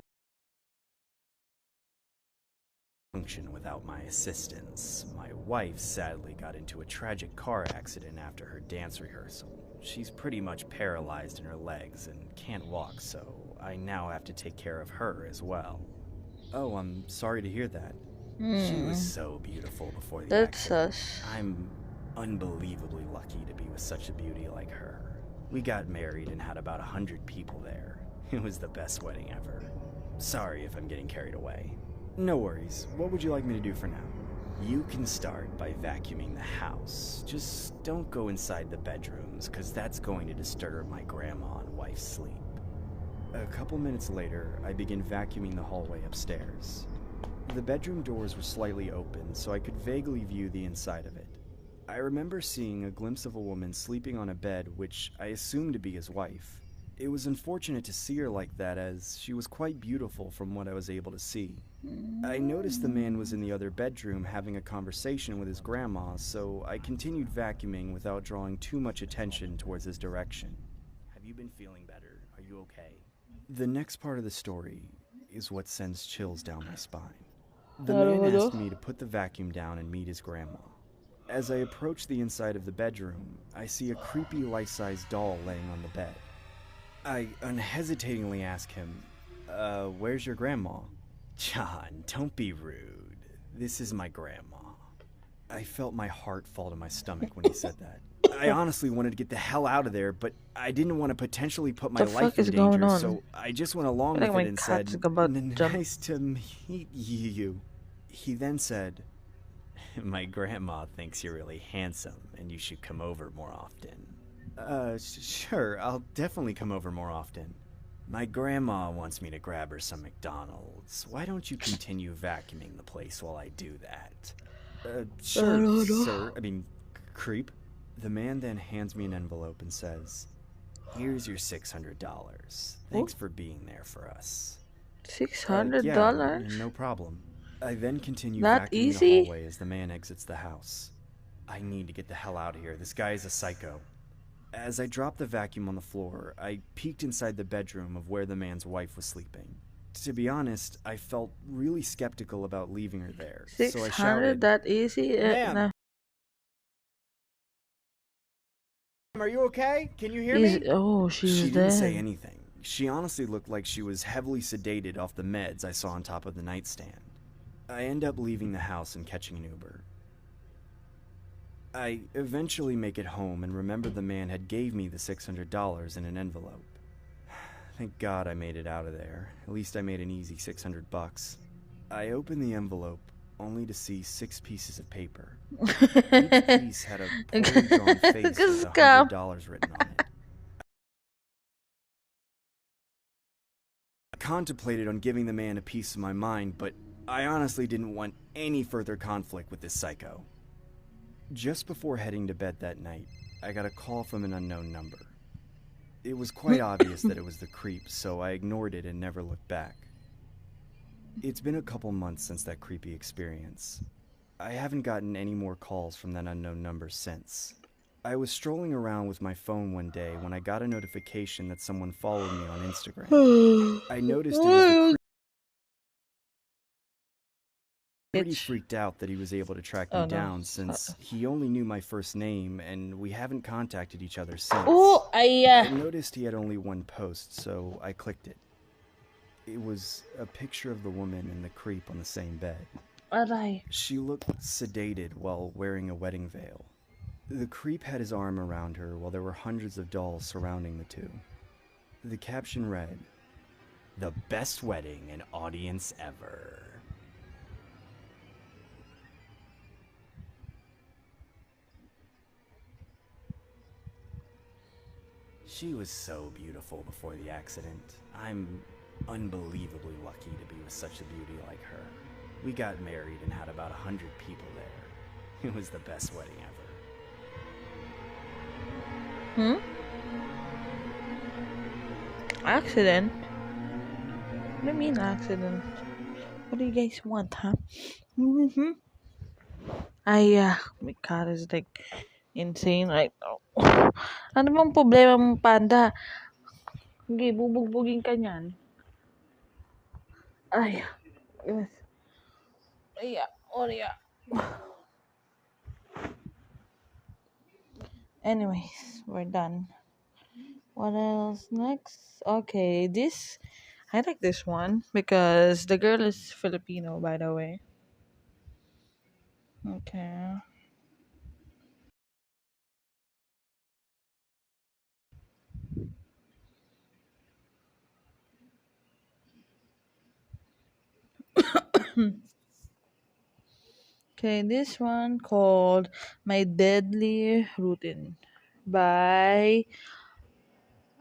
function without my assistance. My wife sadly got into a tragic car accident after her dance rehearsal. She's pretty much paralyzed in her legs and can't walk, so I now have to take care of her as well. Oh, I'm sorry to hear that. She was so beautiful before the That's accident. us. I'm unbelievably lucky to be with such a beauty like her. We got married and had about 100 people there. It was the best wedding ever. Sorry if I'm getting carried away. No worries. What would you like me to do for now? You can start by vacuuming the house. Just don't go inside the bedrooms, because that's going to disturb my grandma and wife's sleep. A couple minutes later, I begin vacuuming the hallway upstairs. The bedroom doors were slightly open, so I could vaguely view the inside of it. I remember seeing a glimpse of a woman sleeping on a bed, which I assumed to be his wife. It was unfortunate to see her like that, as she was quite beautiful from what I was able to see. I noticed the man was in the other bedroom having a conversation with his grandma, so I continued vacuuming without drawing too much attention towards his direction. Have you been feeling better? Are you okay? The next part of the story is what sends chills down my spine. The man asked me to put the vacuum down and meet his grandma. As I approach the inside of the bedroom, I see a creepy life-size doll laying on the bed. I unhesitatingly ask him, where's your grandma? John, don't be rude. This is my grandma. I felt my heart fall to my stomach when he said that. I honestly wanted to get the hell out of there, but I didn't want to potentially put my life in danger, so I just went along with it and said, nice to meet you. He then said, my grandma thinks you're really handsome and you should come over more often. Sure, I'll definitely come over more often. My grandma wants me to grab her some McDonald's. Why don't you continue vacuuming the place while I do that? Sure, sir. Creep. The man then hands me an envelope and says, here's your $600. Thanks for being there for us. $600? Yeah, no problem. I then continue That vacuuming easy? the hallway as the man exits the house. I need to get the hell out of here. This guy is a psycho. As I dropped the vacuum on the floor, I peeked inside the bedroom of where the man's wife was sleeping. To be honest, I felt really skeptical about leaving her there. So I 600? shouted, That easy? Ma'am, are you okay? Can you hear me? Oh, She she's didn't say dead. anything. She honestly looked like she was heavily sedated off the meds I saw on top of the nightstand. I end up leaving the house and catching an Uber. I eventually make it home and remember the man had gave me the $600 in an envelope. Thank God I made it out of there. At least I made an easy $600. I opened the envelope only to see 6 pieces of paper. Each piece had a poorly drawn face with $100 written on it. I contemplated on giving the man a piece of my mind, but I honestly didn't want any further conflict with this psycho. Just before heading to bed that night, I got a call from an unknown number. It was quite obvious that it was the creep, so I ignored it and never looked back. It's been a couple months since that creepy experience. I haven't gotten any more calls from that unknown number since. I was strolling around with my phone one day when I got a notification that someone followed me on Instagram. I noticed it was the creep. Pretty freaked out that he was able to track me down since he only knew my first name and we haven't contacted each other since. I noticed he had only one post, so I clicked it. It was a picture of the woman and the creep on the same bed. She looked sedated while wearing a wedding veil. The creep had his arm around her while there were hundreds of dolls surrounding the two. The caption read, "The best wedding an audience ever." She was so beautiful before the accident. I'm unbelievably lucky to be with such a beauty like her. We got married and had about 100 people there. It was the best wedding ever. Accident? What do you mean accident? What do you guys want, huh? My car is like insane right now. Ano bang problema mong panda? Sige, bubugbugin ka niyan. Ay, yes. Yeah. Anyways, we're done. What else next? Okay, I like this one because the girl is Filipino, by the way. Okay. Okay, this one called My Deadly Routine by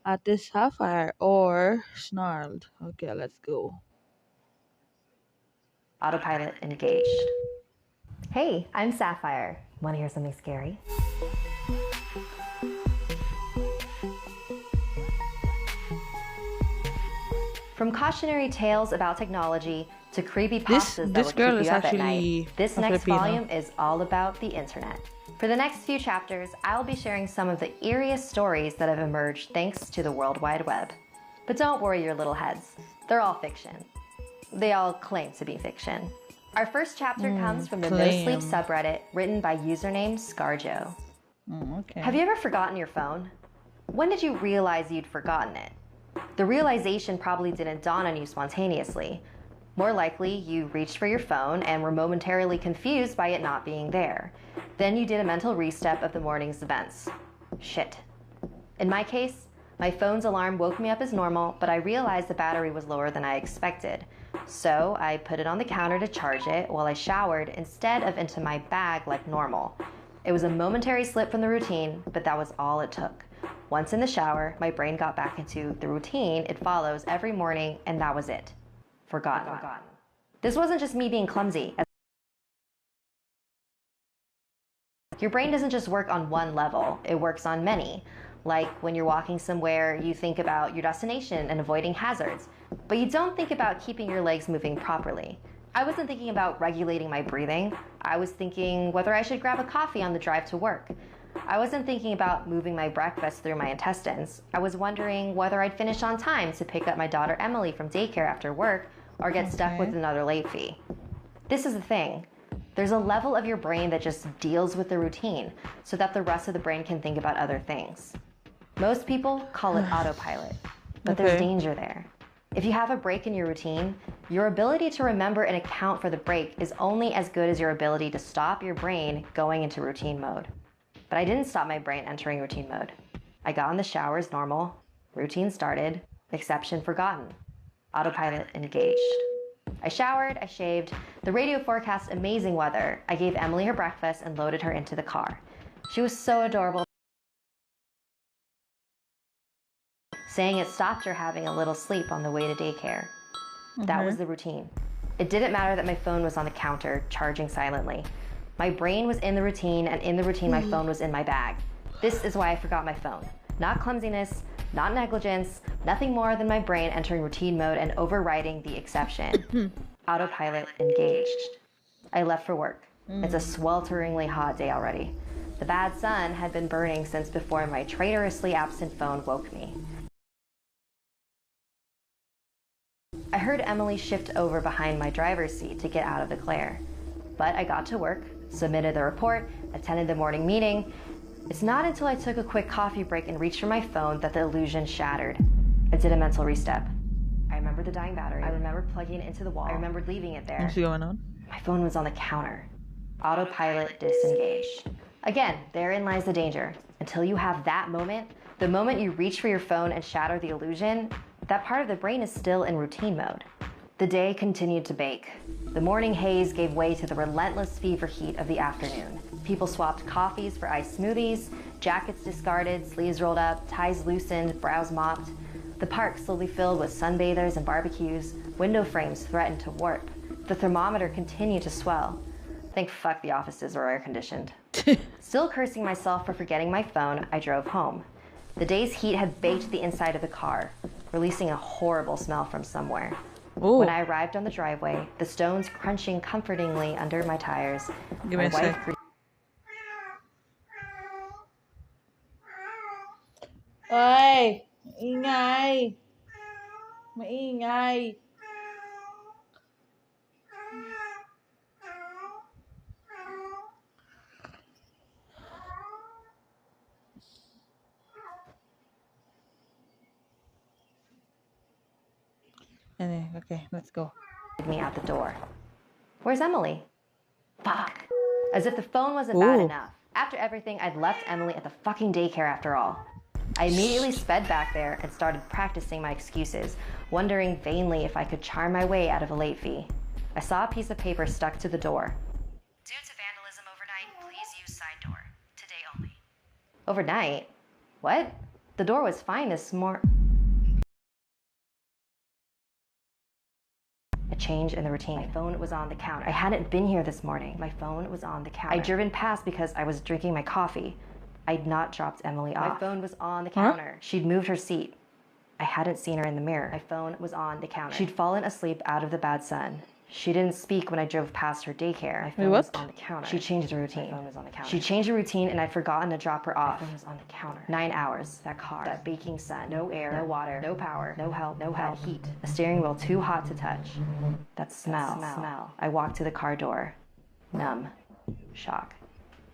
Ate Sapphire or Snarled. Okay, let's go. Autopilot engaged. Hey, I'm Sapphire. Want to hear something scary? From cautionary tales about technology to creepy pastas that will keep you up at night, this next volume is all about the internet. For the next few chapters, I'll be sharing some of the eeriest stories that have emerged thanks to the World Wide Web. But don't worry your little heads, they're all fiction. They all claim to be fiction. Our first chapter comes from the No Sleep subreddit, written by username Scarjo. Okay. Have you ever forgotten your phone? When did you realize you'd forgotten it? The realization probably didn't dawn on you spontaneously. More likely, you reached for your phone and were momentarily confused by it not being there. Then you did a mental re-step of the morning's events. Shit. In my case, my phone's alarm woke me up as normal, but I realized the battery was lower than I expected. So I put it on the counter to charge it while I showered instead of into my bag like normal. It was a momentary slip from the routine, but that was all it took. Once in the shower, my brain got back into the routine it follows every morning, and that was it. Forgotten. This wasn't just me being clumsy. Your brain doesn't just work on one level, it works on many. Like when you're walking somewhere, you think about your destination and avoiding hazards, but you don't think about keeping your legs moving properly. I wasn't thinking about regulating my breathing. I was thinking whether I should grab a coffee on the drive to work. I wasn't thinking about moving my breakfast through my intestines. I was wondering whether I'd finish on time to pick up my daughter Emily from daycare after work or get stuck with another late fee. This is the thing. There's a level of your brain that just deals with the routine so that the rest of the brain can think about other things. Most people call it autopilot, but there's danger there. If you have a break in your routine, your ability to remember and account for the break is only as good as your ability to stop your brain going into routine mode. But I didn't stop my brain entering routine mode. I got in the shower as normal, routine started, exception forgotten, autopilot engaged. I showered, I shaved, the radio forecast amazing weather. I gave Emily her breakfast and loaded her into the car. She was so adorable, saying it stopped her having a little sleep on the way to daycare. That was the routine. It didn't matter that my phone was on the counter, charging silently. My brain was in the routine, and in the routine, my phone was in my bag. This is why I forgot my phone. Not clumsiness, not negligence, nothing more than my brain entering routine mode and overriding the exception. Autopilot engaged. I left for work. It's a swelteringly hot day already. The bad sun had been burning since before my traitorously absent phone woke me. I heard Emily shift over behind my driver's seat to get out of the glare. But I got to work, submitted the report, attended the morning meeting. It's not until I took a quick coffee break and reached for my phone that the illusion shattered. I did a mental re-step. I remembered the dying battery. I remembered plugging it into the wall. I remembered leaving it there. What's going on? My phone was on the counter. Autopilot disengaged. Again, therein lies the danger. Until you have that moment, the moment you reach for your phone and shatter the illusion, that part of the brain is still in routine mode. The day continued to bake. The morning haze gave way to the relentless fever heat of the afternoon. People swapped coffees for iced smoothies, jackets discarded, sleeves rolled up, ties loosened, brows mopped. The park slowly filled with sunbathers and barbecues. Window frames threatened to warp. The thermometer continued to swell. Thank fuck the offices were air conditioned. Still cursing myself for forgetting my phone, I drove home. The day's heat had baked the inside of the car, releasing a horrible smell from somewhere. Ooh. When I arrived on the driveway, the stones crunching comfortingly under my tires, Give me a sec. Ay! Ingay! Maingay! Anyway, okay, let's go. Me out the door. Where's Emily? Fuck. As if the phone wasn't bad enough. After everything, I'd left Emily at the fucking daycare after all. I immediately sped back there and started practicing my excuses, wondering vainly if I could charm my way out of a late fee. I saw a piece of paper stuck to the door. Due to vandalism overnight, please use side door. Today only. Overnight? What? The door was fine this morning. A change in the routine. My phone was on the counter. I hadn't been here this morning. My phone was on the counter. I'd driven past because I was drinking my coffee. I'd not dropped Emily off. My phone was on the counter. She'd moved her seat. I hadn't seen her in the mirror. My phone was on the counter. She'd fallen asleep out of the bad sun. She didn't speak when I drove past her daycare. My phone was on the counter. She changed the routine. My phone was on the counter. She changed the routine and I'd forgotten to drop her off. My phone was on the counter. 9 hours. That car. That baking sun. No air. No water. No power. No help. No help. Heat. A steering wheel too hot to touch. That smell. I walked to the car door. Numb. Shock.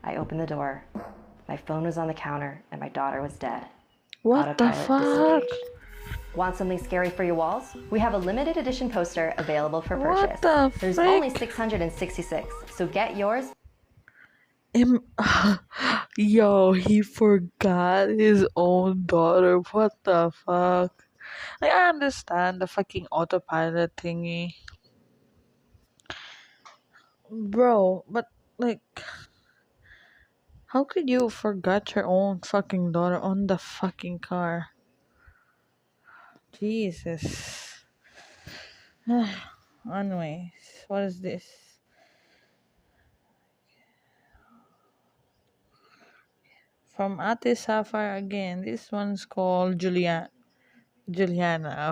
I opened the door. My phone was on the counter and my daughter was dead. What the fuck? Want something scary for your walls? We have a limited edition poster available for purchase. What the There's frick? only 666, so get yours. Yo, he forgot his own daughter. What the fuck? Like, I understand the fucking autopilot thingy. Bro, but like, how could you forget your own fucking daughter on the fucking car? Jesus. Anyways, what is this? From Ate Sapphire again. This one's called Juliana.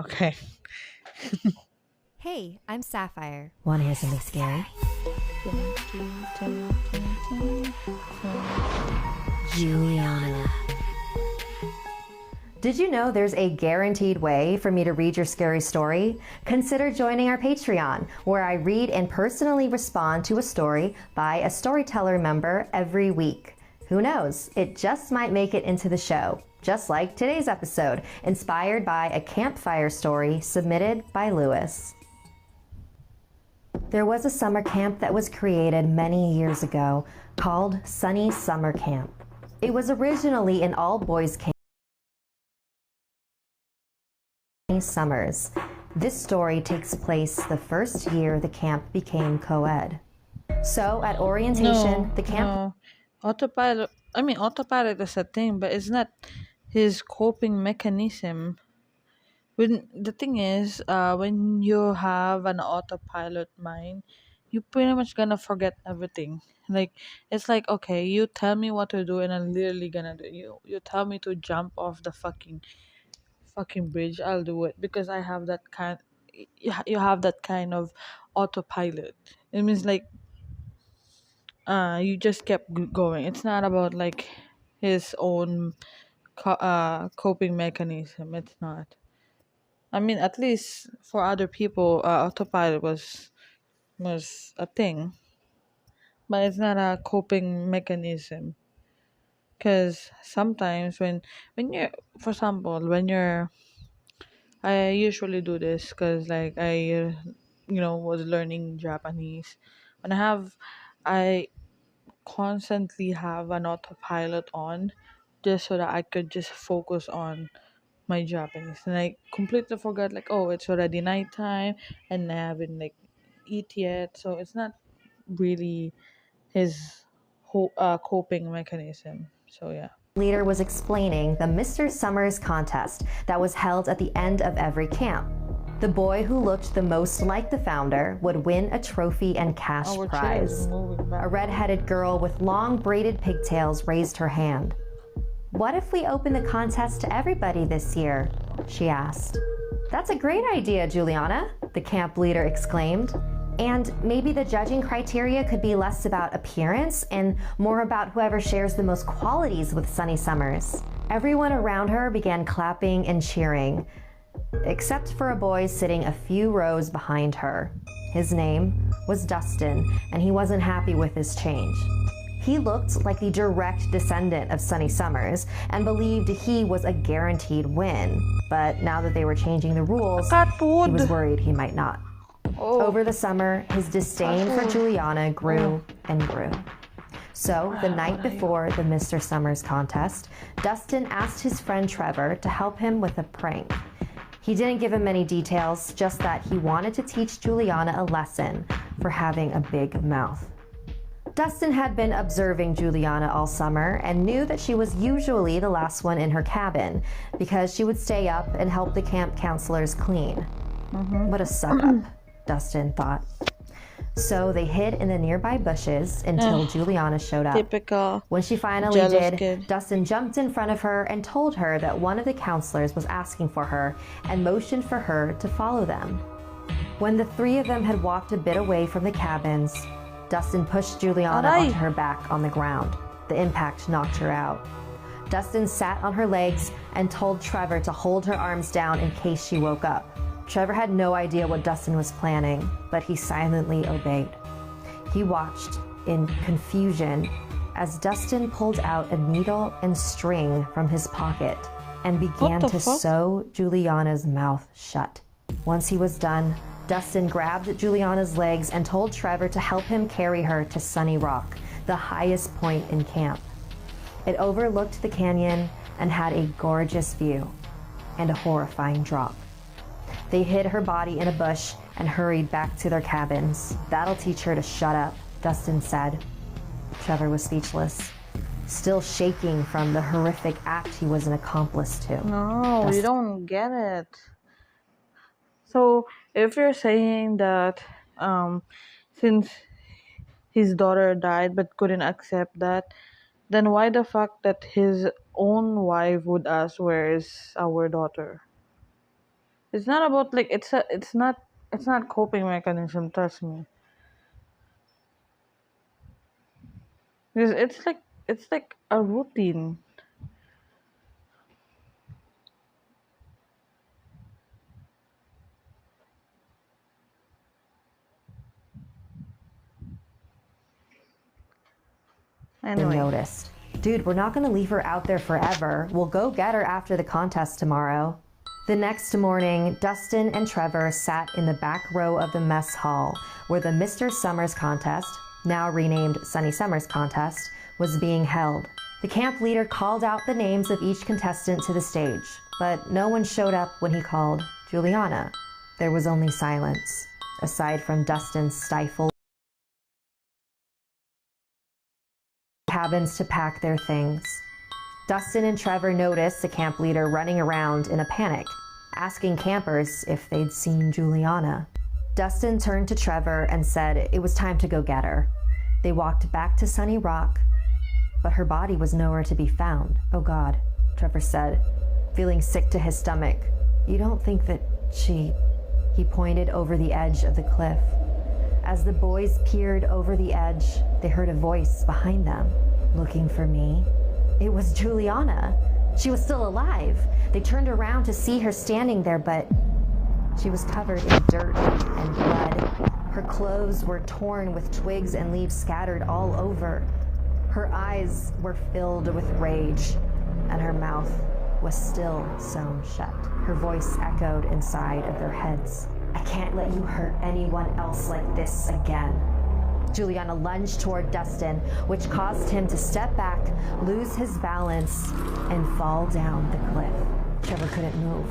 Okay. Hey, I'm Sapphire. Want to hear something scary? Juliana. Did you know there's a guaranteed way for me to read your scary story? Consider joining our Patreon, where I read and personally respond to a story by a storyteller member every week. Who knows? It just might make it into the show, just like today's episode, inspired by a campfire story submitted by Lewis. There was a summer camp that was created many years ago called Sunny Summer Camp. It was originally an all-boys camp. Summers. This story takes place the first year the camp became co-ed. So at orientation, the camp... No. Autopilot is a thing, but it's not his coping mechanism. The thing is, when you have an autopilot mind, you pretty much gonna forget everything. Like, it's like, okay, you tell me what to do and I'm literally gonna do. You tell me to jump off the fucking bridge, I'll do it because I have that kind. You have that kind of autopilot. It means like, you just kept going. It's not about like his own coping mechanism. It's not. I mean, at least for other people, autopilot was a thing, but it's not a coping mechanism. Because sometimes when you're, for example, when you're, I usually do this because like I was learning Japanese. When I constantly have an autopilot on, just so that I could just focus on my Japanese, and I completely forgot like, oh, it's already nighttime and I haven't like eat yet, so it's not really his coping mechanism. So yeah. Leader was explaining the Mr. Summers contest that was held at the end of every camp. The boy who looked the most like the founder would win a trophy and cash prize. A red-headed girl with long braided pigtails raised her hand. "What if we open the contest to everybody this year?" she asked. "That's a great idea, Juliana," the camp leader exclaimed. "And maybe the judging criteria could be less about appearance and more about whoever shares the most qualities with Sunny Summers." Everyone around her began clapping and cheering, except for a boy sitting a few rows behind her. His name was Dustin, and he wasn't happy with this change. He looked like the direct descendant of Sunny Summers and believed he was a guaranteed win. But now that they were changing the rules, he was worried he might not. Over the summer, his disdain for Juliana grew and grew. So, the night before the Mr. Summers contest, Dustin asked his friend Trevor to help him with a prank. He didn't give him many details, just that he wanted to teach Juliana a lesson for having a big mouth. Dustin had been observing Juliana all summer and knew that she was usually the last one in her cabin because she would stay up and help the camp counselors clean. What a suck-up, Dustin thought. So they hid in the nearby bushes until Juliana showed up. Typical. When she finally did, kid. Dustin jumped in front of her and told her that one of the counselors was asking for her and motioned for her to follow them. When the three of them had walked a bit away from the cabins, Dustin pushed Juliana onto her back on the ground. The impact knocked her out. Dustin sat on her legs and told Trevor to hold her arms down in case she woke up. Trevor had no idea what Dustin was planning, but he silently obeyed. He watched in confusion as Dustin pulled out a needle and string from his pocket and began to sew Juliana's mouth shut. Once he was done, Dustin grabbed Juliana's legs and told Trevor to help him carry her to Sunny Rock, the highest point in camp. It overlooked the canyon and had a gorgeous view and a horrifying drop. They hid her body in a bush and hurried back to their cabins. "That'll teach her to shut up," Dustin said. Trevor was speechless, still shaking from the horrific act he was an accomplice to. No, you don't get it. So, if you're saying that since his daughter died but couldn't accept that, then why the fuck that his own wife would ask where is our daughter? It's not about like it's not coping mechanism, trust me. Because it's like a routine. Anyway. Noticed. "Dude, we're not gonna leave her out there forever. We'll go get her after the contest tomorrow." The next morning, Dustin and Trevor sat in the back row of the mess hall where the Mr. Summers contest, now renamed Sunny Summers contest, was being held. The camp leader called out the names of each contestant to the stage, but no one showed up when he called Juliana. There was only silence, aside from Dustin's stifled cabins to pack their things. Dustin and Trevor noticed the camp leader running around in a panic, asking campers if they'd seen Juliana. Dustin turned to Trevor and said it was time to go get her. They walked back to Sunny Rock, but her body was nowhere to be found. "Oh God," Trevor said, feeling sick to his stomach. "You don't think that she..." He pointed over the edge of the cliff. As the boys peered over the edge, they heard a voice behind them. "Looking for me?" It was Juliana. She was still alive. They turned around to see her standing there, but she was covered in dirt and blood. Her clothes were torn with twigs and leaves scattered all over. Her eyes were filled with rage, and her mouth was still sewn shut. Her voice echoed inside of their heads. "I can't let you hurt anyone else like this again." Juliana lunged toward Dustin, which caused him to step back, lose his balance, and fall down the cliff. Trevor couldn't move.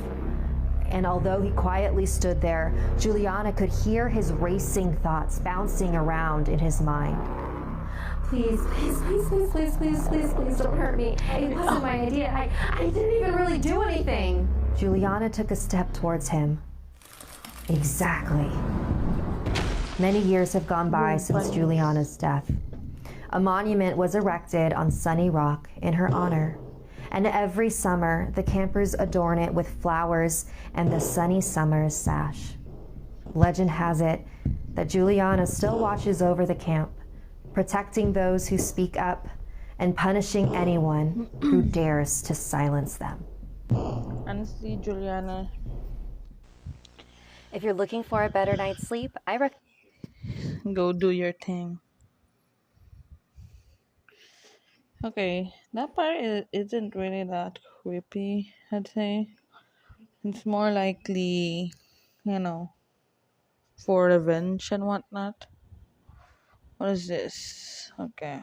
And although he quietly stood there, Juliana could hear his racing thoughts bouncing around in his mind. Please, please, please, please, please, please, please, please don't hurt me. It wasn't my idea. I didn't even really do anything. Juliana took a step towards him. Exactly. Many years have gone by since Juliana's death. A monument was erected on Sunny Rock in her honor. And every summer, the campers adorn it with flowers and the Sunny Summers sash. Legend has it that Juliana still watches over the camp, protecting those who speak up and punishing anyone who dares to silence them. Honestly, Juliana. If you're looking for a better night's sleep, I recommend Go do your thing. Okay, that part isn't really that creepy, I'd say. It's more likely, for revenge and whatnot. What is this? Okay.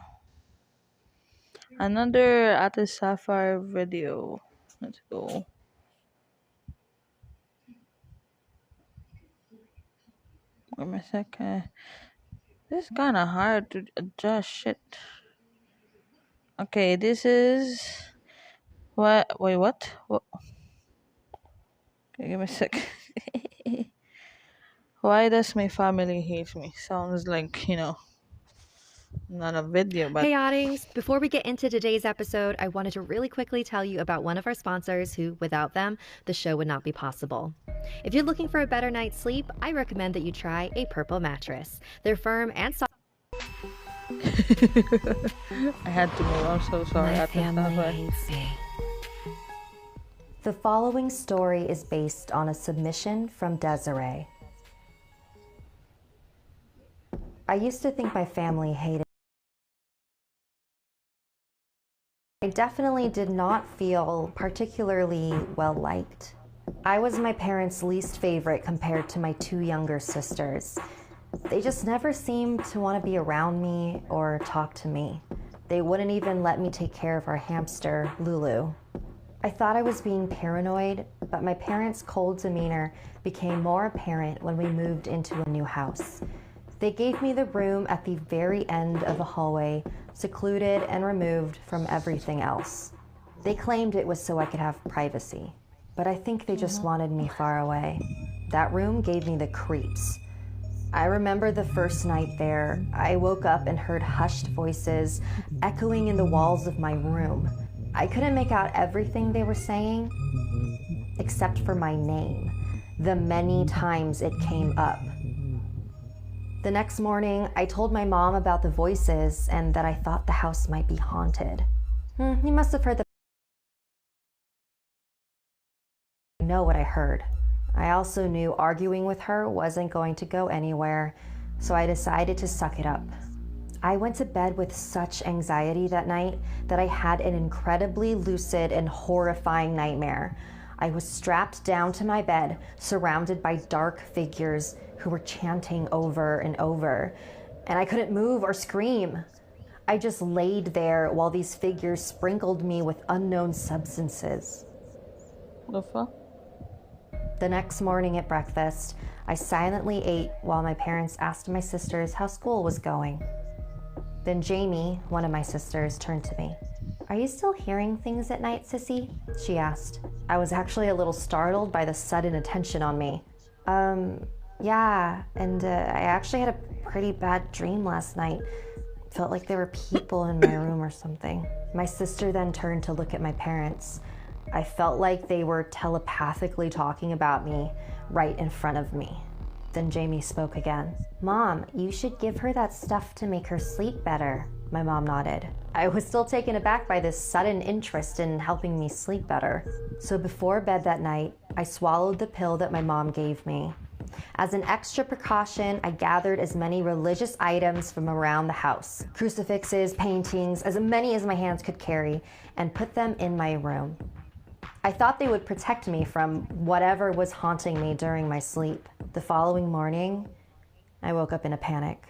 Another at the Sapphire video. Let's go. Wait a second. This is kind of hard to adjust. Shit. Okay, this is what? Wait, what? What? Okay, give me a sec. Why does my family hate me? Sounds like not a video, but Hey Ottings, before we get into today's episode, I wanted to really quickly tell you about one of our sponsors who, without them, the show would not be possible. If you're looking for a better night's sleep, I recommend that you try a Purple mattress. They're firm and soft. I had to move. I'm so sorry. My family hates me. The following story is based on a submission from Desiree. I used to think my family hated. I definitely did not feel particularly well liked. I was my parents' least favorite compared to my two younger sisters. They just never seemed to want to be around me or talk to me. They wouldn't even let me take care of our hamster, Lulu. I thought I was being paranoid, but my parents' cold demeanor became more apparent when we moved into a new house. They gave me the room at the very end of the hallway, secluded and removed from everything else. They claimed it was so I could have privacy, but I think they just wanted me far away. That room gave me the creeps. I remember the first night there, I woke up and heard hushed voices echoing in the walls of my room. I couldn't make out everything they were saying, except for my name, the many times it came up. The next morning, I told my mom about the voices and that I thought the house might be haunted. You must have heard I know what I heard. I also knew arguing with her wasn't going to go anywhere, so I decided to suck it up. I went to bed with such anxiety that night that I had an incredibly lucid and horrifying nightmare. I was strapped down to my bed, surrounded by dark figures who were chanting over and over, and I couldn't move or scream. I just laid there while these figures sprinkled me with unknown substances. the fuck? The next morning at breakfast, I silently ate while my parents asked my sisters how school was going. Then Jamie, one of my sisters, turned to me. "Are you still hearing things at night, Sissy?" she asked. I was actually a little startled by the sudden attention on me. Yeah, and I actually had a pretty bad dream last night. Felt like there were people in my room or something. My sister then turned to look at my parents. I felt like they were telepathically talking about me right in front of me. Then Jamie spoke again. "Mom, you should give her that stuff to make her sleep better." My mom nodded. I was still taken aback by this sudden interest in helping me sleep better. So before bed that night, I swallowed the pill that my mom gave me. As an extra precaution, I gathered as many religious items from around the house, crucifixes, paintings, as many as my hands could carry, and put them in my room. I thought they would protect me from whatever was haunting me during my sleep. The following morning, I woke up in a panic.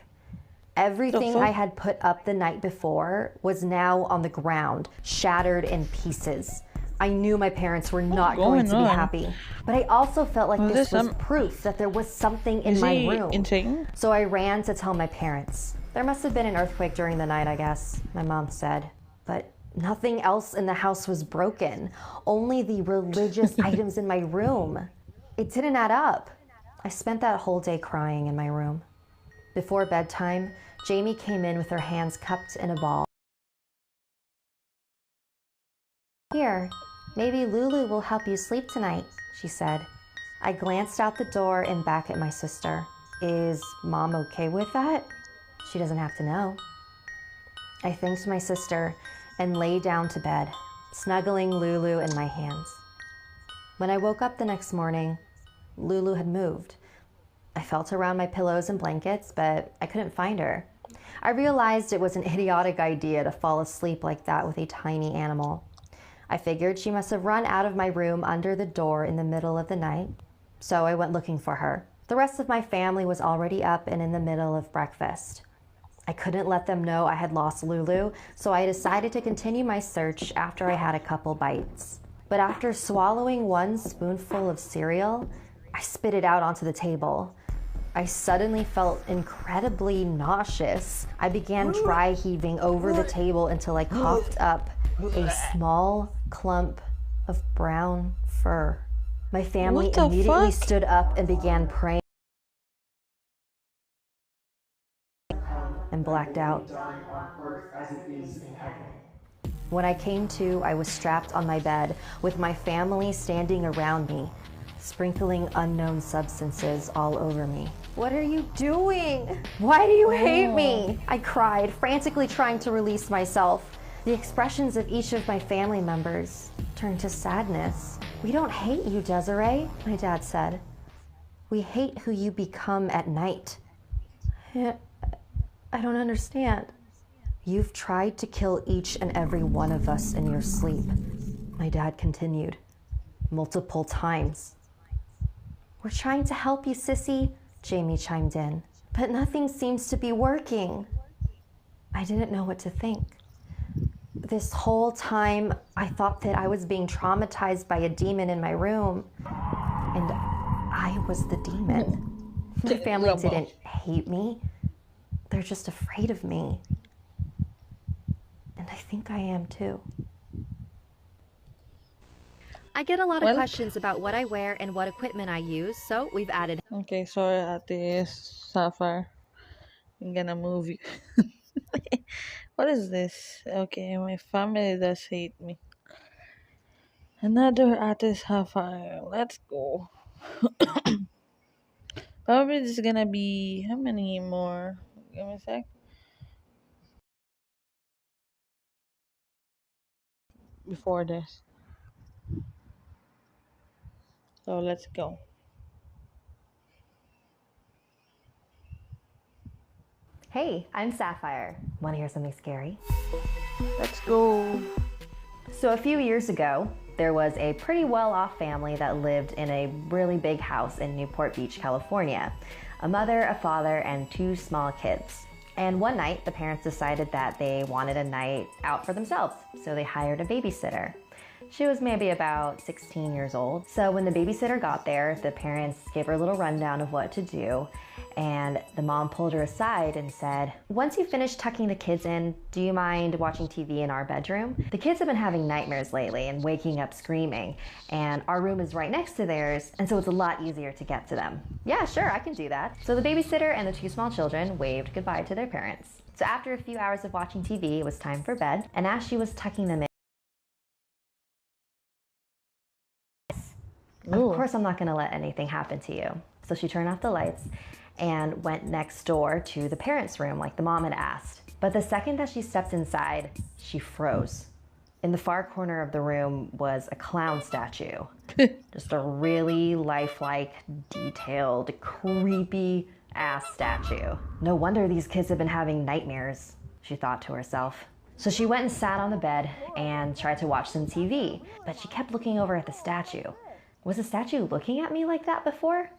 Everything I had put up the night before was now on the ground, shattered in pieces. I knew my parents were not going to be happy, but I also felt like this was proof that there was something in my room. Insane? So I ran to tell my parents. There must have been an earthquake during the night, I guess, my mom said. But nothing else in the house was broken, only the religious items in my room. It didn't add up. I spent that whole day crying in my room. Before bedtime, Jamie came in with her hands cupped in a ball. Here, maybe Lulu will help you sleep tonight, she said. I glanced out the door and back at my sister. Is Mom okay with that? She doesn't have to know. I thanked my sister and lay down to bed, snuggling Lulu in my hands. When I woke up the next morning, Lulu had moved. I felt around my pillows and blankets, but I couldn't find her. I realized it was an idiotic idea to fall asleep like that with a tiny animal. I figured she must have run out of my room under the door in the middle of the night, so I went looking for her. The rest of my family was already up and in the middle of breakfast. I couldn't let them know I had lost Lulu, so I decided to continue my search after I had a couple bites. But after swallowing one spoonful of cereal, I spit it out onto the table. I suddenly felt incredibly nauseous. I began dry heaving over the table until I coughed up a small clump of brown fur. My family immediately stood up and began praying and blacked out. When I came to, I was strapped on my bed with my family standing around me, sprinkling unknown substances all over me. What are you doing? Why do you hate me? I cried, frantically trying to release myself. The expressions of each of my family members turned to sadness. We don't hate you, Desiree, my dad said. We hate who you become at night. I don't understand. You've tried to kill each and every one of us in your sleep, my dad continued, multiple times. We're trying to help you, sissy, Jamie chimed in, but nothing seems to be working. I didn't know what to think. This whole time, I thought that I was being traumatized by a demon in my room, and I was the demon. My family didn't hate me. They're just afraid of me. And I think I am too. I get a lot of questions about what I wear and what equipment I use, so we've added... Okay, sorry, Ate Sapphire. I'm gonna move you. What is this? Okay, my family does hate me. Another Ate Sapphire. Let's go. Probably this is gonna be... How many more? Give me a sec. Before this. So let's go. Hey, I'm Sapphire. Want to hear something scary? Let's go. So a few years ago, there was a pretty well-off family that lived in a really big house in Newport Beach, California. A mother, a father, and 2 small kids. And one night, the parents decided that they wanted a night out for themselves, so they hired a babysitter. She was maybe about 16 years old. So when the babysitter got there, the parents gave her a little rundown of what to do, and the mom pulled her aside and said, once you finish tucking the kids in, do you mind watching TV in our bedroom? The kids have been having nightmares lately and waking up screaming, and our room is right next to theirs, and so it's a lot easier to get to them. Yeah, sure, I can do that. So the babysitter and the 2 small children waved goodbye to their parents. So after a few hours of watching TV, it was time for bed, and as she was tucking them in, of course I'm not gonna let anything happen to you. So she turned off the lights and went next door to the parents' room like the mom had asked. But the second that she stepped inside, she froze. In the far corner of the room was a clown statue. Just a really lifelike, detailed, creepy ass statue. No wonder these kids have been having nightmares, she thought to herself. So she went and sat on the bed and tried to watch some TV, but she kept looking over at the statue. Was the statue looking at me like that before?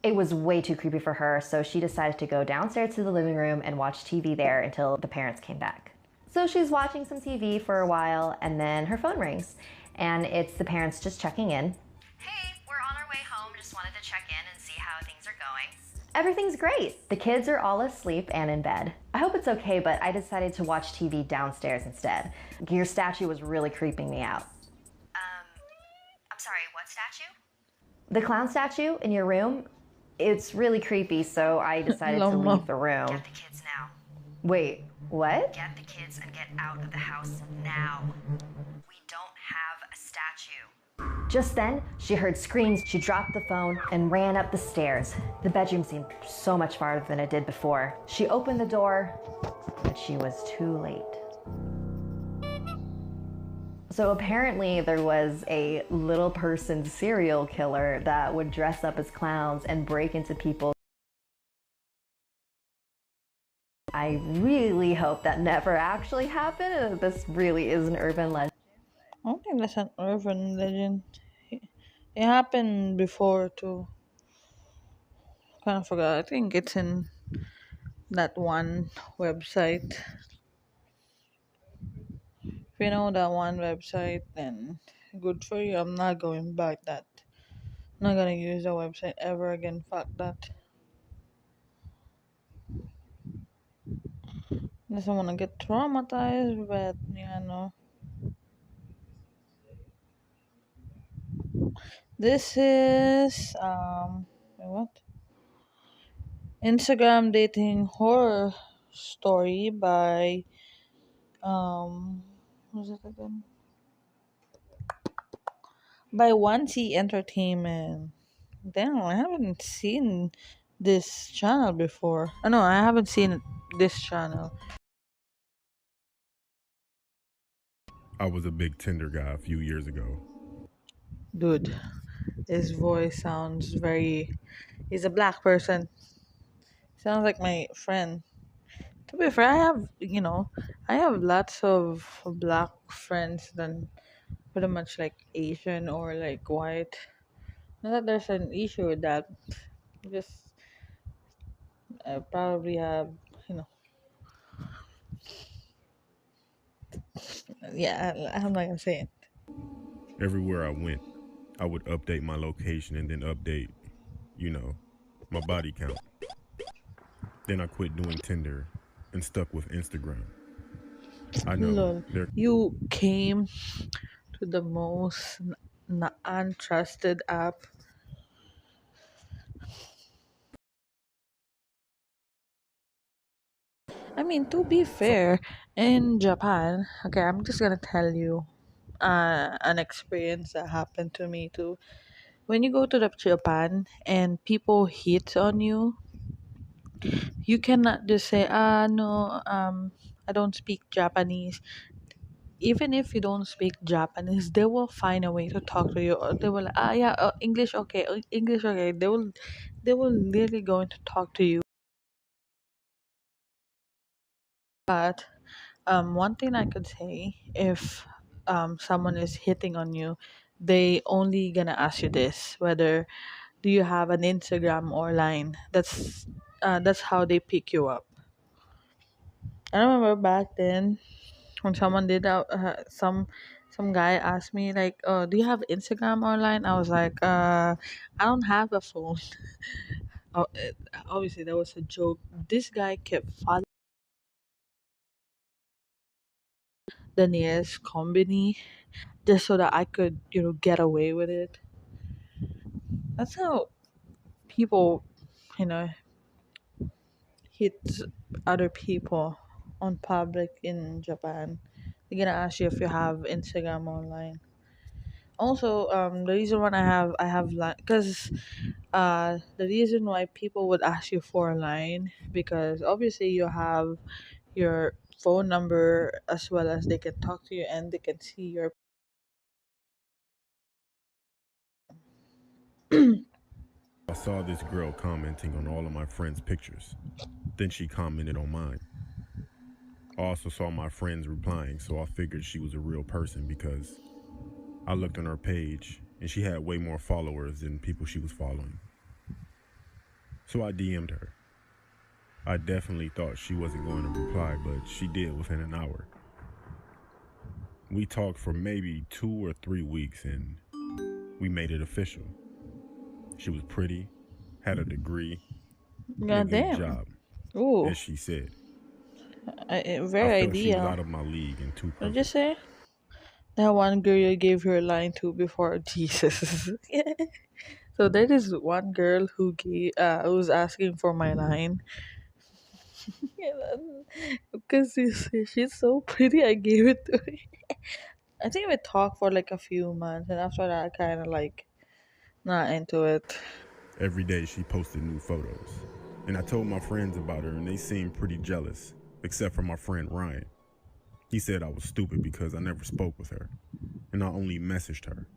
It was way too creepy for her, so she decided to go downstairs to the living room and watch TV there until the parents came back. So she's watching some TV for a while, and then her phone rings, and it's the parents just checking in. Hey, we're on our way home, just wanted to check in and see how things are going. Everything's great. The kids are all asleep and in bed. I hope it's okay, but I decided to watch TV downstairs instead. Your statue was really creeping me out. I'm sorry, what statue? The clown statue in your room. It's really creepy, so I decided to leave the room. Get the kids now. Wait, what? Get the kids and get out of the house now. We don't have a statue. Just then, she heard screams. She dropped the phone and ran up the stairs. The bedroom seemed so much farther than it did before. She opened the door, but she was too late. So apparently there was a little person serial killer that would dress up as clowns and break into people. I really hope that never actually happened and this really is an urban legend. I don't think that's an urban legend. It happened before too. Kind of forgot. I think it's in that one website. If you know that one website, then good for you. I'm not going back that. I'm not gonna use the website ever again. Fuck that. Doesn't want to get traumatized, but yeah, no. This is what? Instagram dating horror story by who's it again? By Wansee Entertainment. Damn, I haven't seen this channel before. No, I haven't seen this channel. I was a big Tinder guy a few years ago. Dude, his voice sounds very. He's a black person. Sounds like my friend. To be fair, I have lots of black friends than pretty much like Asian or like white. Not that there's an issue with that. Just I probably have, you know, yeah, I'm not gonna say it. Everywhere I went, I would update my location and then update, my body count. Then I quit doing Tinder and stuck with Instagram. I know. Lol. You came to the most untrusted app. I mean, to be fair, in Japan, okay, I'm just gonna tell you an experience that happened to me too. When you go to the Japan and people hit on you, you cannot just say, no, I don't speak Japanese. Even if you don't speak Japanese, they will find a way to talk to you. Or they will, yeah, English, okay, English, okay. They will literally going to talk to you. But one thing I could say, if someone is hitting on you, they only gonna ask you this: whether do you have an Instagram or line? That's how they pick you up. I remember back then when someone did that, some guy asked me like, "Oh, do you have Instagram or line?" I was like, I don't have a phone." Oh, obviously that was a joke. This guy kept following the nearest company just so that I could, get away with it. That's how people, you know, hit other people on public in Japan. They're gonna ask you if you have Instagram online. Also, the reason why I have line, because the reason why people would ask you for a line, because obviously you have your phone number, as well as they can talk to you and they can see your. I saw this girl commenting on all of my friends' pictures. Then she commented on mine. I also saw my friends replying, so I figured she was a real person because I looked on her page and she had way more followers than people she was following. So I DM'd her. I definitely thought she wasn't going to reply, but she did within an hour. We talked for maybe 2 or 3 weeks and we made it official. She was pretty, had a degree, and a God good damn. job, Ooh, as she said. I very felt she was ideal. out of my league and too What did you perfect. say? That one girl you gave your line to before Jesus. So there is one girl who was asking for my line. Because she's so pretty, I gave it to her. I think we talked for like a few months, and after that, I kind of like not into it. Every day she posted new photos. And I told my friends about her and they seemed pretty jealous, except for my friend Ryan. He said I was stupid because I never spoke with her, and I only messaged her.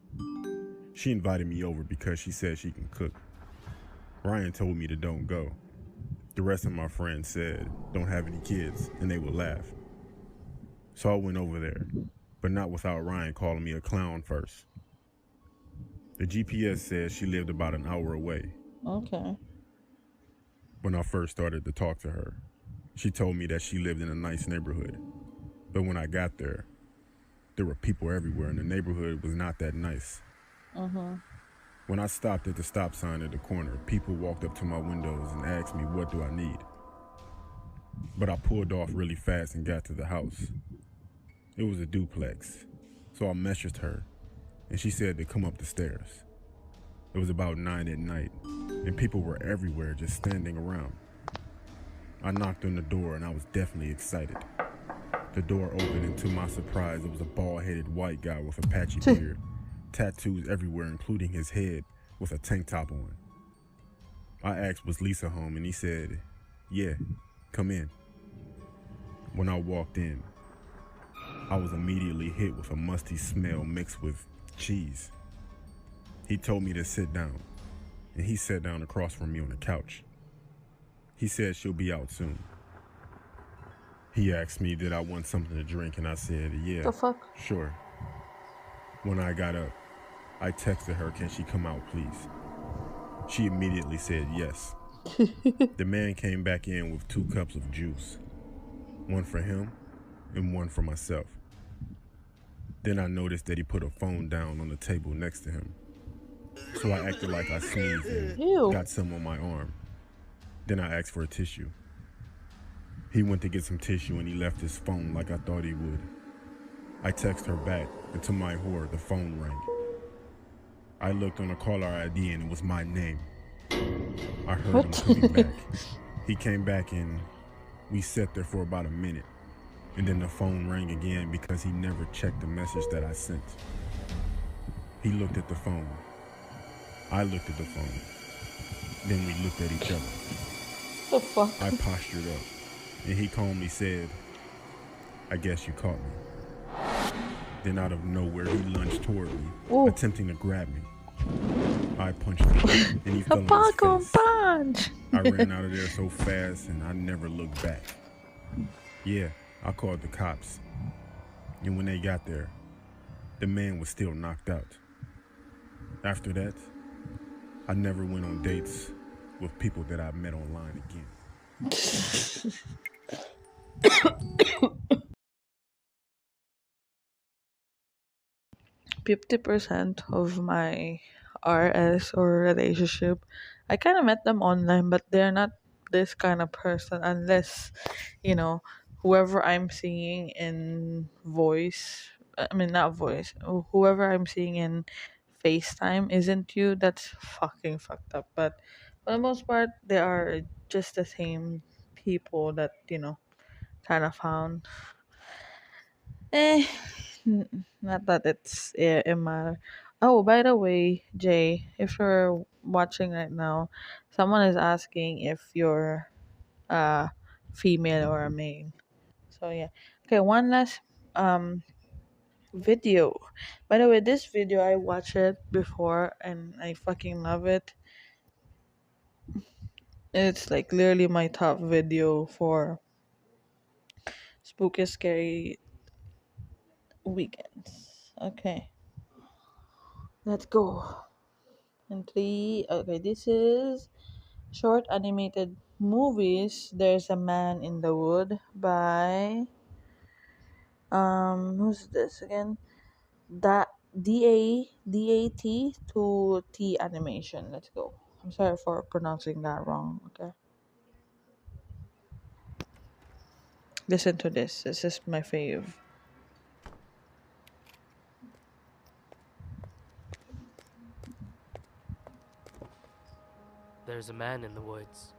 She invited me over because she said she can cook. Ryan told me to don't go. The rest of my friends said don't have any kids, and they would laugh. So I went over there, but not without Ryan calling me a clown first. The GPS said she lived about an hour away. Okay. When I first started to talk to her, she told me that she lived in a nice neighborhood. But when I got there were people everywhere and the neighborhood was not that nice. When I stopped at the stop sign at the corner, people walked up to my windows and asked me what do I need. But I pulled off really fast and got to the house. It was a duplex, so I messaged her and she said to come up the stairs. It was about 9 at night and people were everywhere just standing around. I knocked on the door and I was definitely excited. The door opened and to my surprise, it was a bald-headed white guy with a patchy beard, tattoos everywhere including his head with a tank top on. I asked was Lisa home and he said, yeah, come in. When I walked in, I was immediately hit with a musty smell mixed with cheese. He told me to sit down and he sat down across from me on the couch. He said she'll be out soon. He asked me did I want something to drink and I said, yeah, The fuck? sure. When I got up, I texted her, can she come out please? She immediately said yes. The man came back in with 2 cups of juice, one for him and one for myself. Then I noticed that he put a phone down on the table next to him. So I acted like I sneezed and Ew. got some on my arm. Then I asked for a tissue. He went to get some tissue and he left his phone like I thought he would. I texted her back and to my horror, the phone rang. I looked on the caller ID and it was my name. I heard him coming back. He came back and we sat there for about a minute. And then the phone rang again because he never checked the message that I sent. He looked at the phone. I looked at the phone. Then we looked at each other. The fuck? I postured up. And he calmly said, I guess you caught me. Then out of nowhere, he lunged toward me, attempting to grab me. I punched him, and he fell on his face. Punch! I ran out of there so fast, and I never looked back. Yeah, I called the cops. And when they got there, the man was still knocked out. After that, I never went on dates with people that I met online again. 50% of my RS or relationship, I kind of met them online, but they're not this kind of person unless, you know, whoever I'm seeing in voice, I mean, not voice, whoever I'm seeing in FaceTime isn't you, that's fucking fucked up. But for the most part, they are just the same people that, kind of found. Eh, not that it matter. Oh, by the way, Jay, if you're watching right now, someone is asking if you're a female or a male. So yeah. Okay, one last video. By the way, this video I watched it before and I fucking love it. It's like literally my top video for spooky scary weekends. Okay. Let's go. And three. Okay, this is short animated movies. There's a Man in the Wood by Who's this again? That DAT to T animation. Let's go. I'm sorry for pronouncing that wrong. Okay. Listen to this. This is my fave. There's a man in the woods.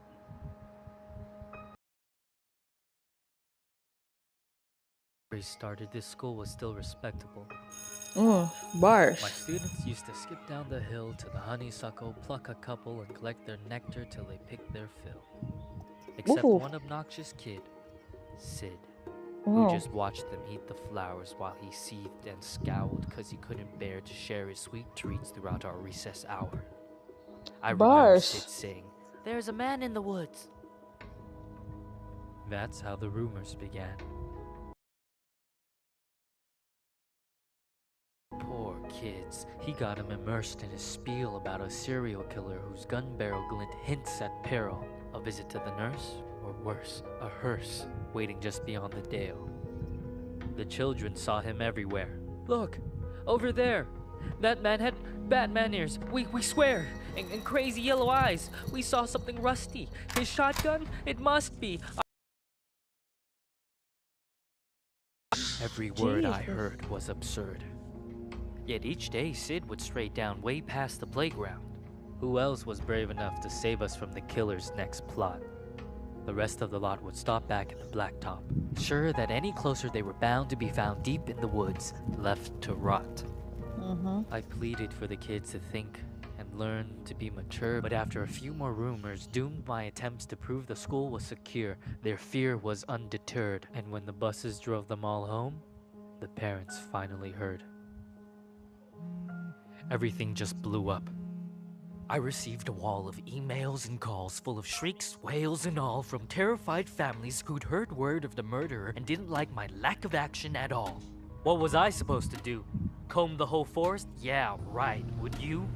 When we started, this school was still respectable. Oh, bars. My students used to skip down the hill to the honeysuckle, pluck a couple, and collect their nectar till they picked their fill. Except Ooh. one obnoxious kid, Sid, Oh. who just watched them eat the flowers while he seethed and scowled because he couldn't bear to share his sweet treats throughout our recess hour. I remember Bars. Sid saying, "There's a man in the woods." That's how the rumors began. Poor kids. He got him immersed in his spiel about a serial killer whose gun barrel glint hints at peril. A visit to the nurse, or worse, a hearse, waiting just beyond the dale. The children saw him everywhere. "Look, over there. That man had Batman ears. We swear. And crazy yellow eyes. We saw something rusty. His shotgun? It must be." Every word I heard was absurd. Yet each day Sid would stray down way past the playground. Who else was brave enough to save us from the killer's next plot? The rest of the lot would stop back at the blacktop, sure that any closer they were bound to be found deep in the woods, left to rot. I pleaded for the kids to think and learn to be mature, but after a few more rumors doomed my attempts to prove the school was secure, their fear was undeterred, and when the buses drove them all home, the parents finally heard. Everything just blew up. I received a wall of emails and calls full of shrieks, wails, and all from terrified families who'd heard word of the murderer and didn't like my lack of action at all. What was I supposed to do? Comb the whole forest? Yeah, right. Would you?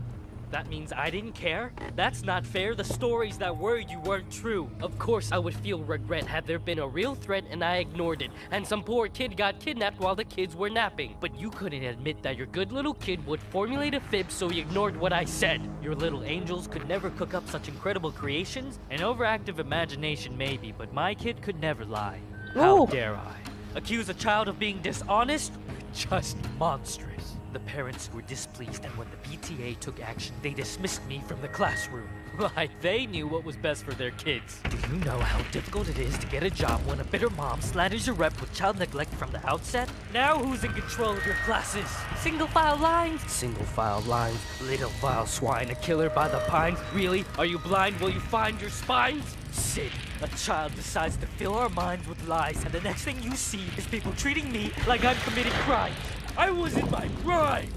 That means I didn't care? That's not fair. The stories that were you weren't true. Of course I would feel regret had there been a real threat and I ignored it, and some poor kid got kidnapped while the kids were napping. But you couldn't admit that your good little kid would formulate a fib, so you ignored what I said. Your little angels could never cook up such incredible creations. An overactive imagination maybe, but my kid could never lie. How dare I? Accuse a child of being dishonest? Just monstrous. The parents were displeased, and when the PTA took action, they dismissed me from the classroom. Like they knew what was best for their kids. Do you know how difficult it is to get a job when a bitter mom slanders your rep with child neglect from the outset? Now who's in control of your classes? Single file lines? Single file lines. Little file swine, a killer by the pines. Really? Are you blind? Will you find your spines? Sid, a child decides to fill our minds with lies, and the next thing you see is people treating me like I'm committing crimes. I was in my prime.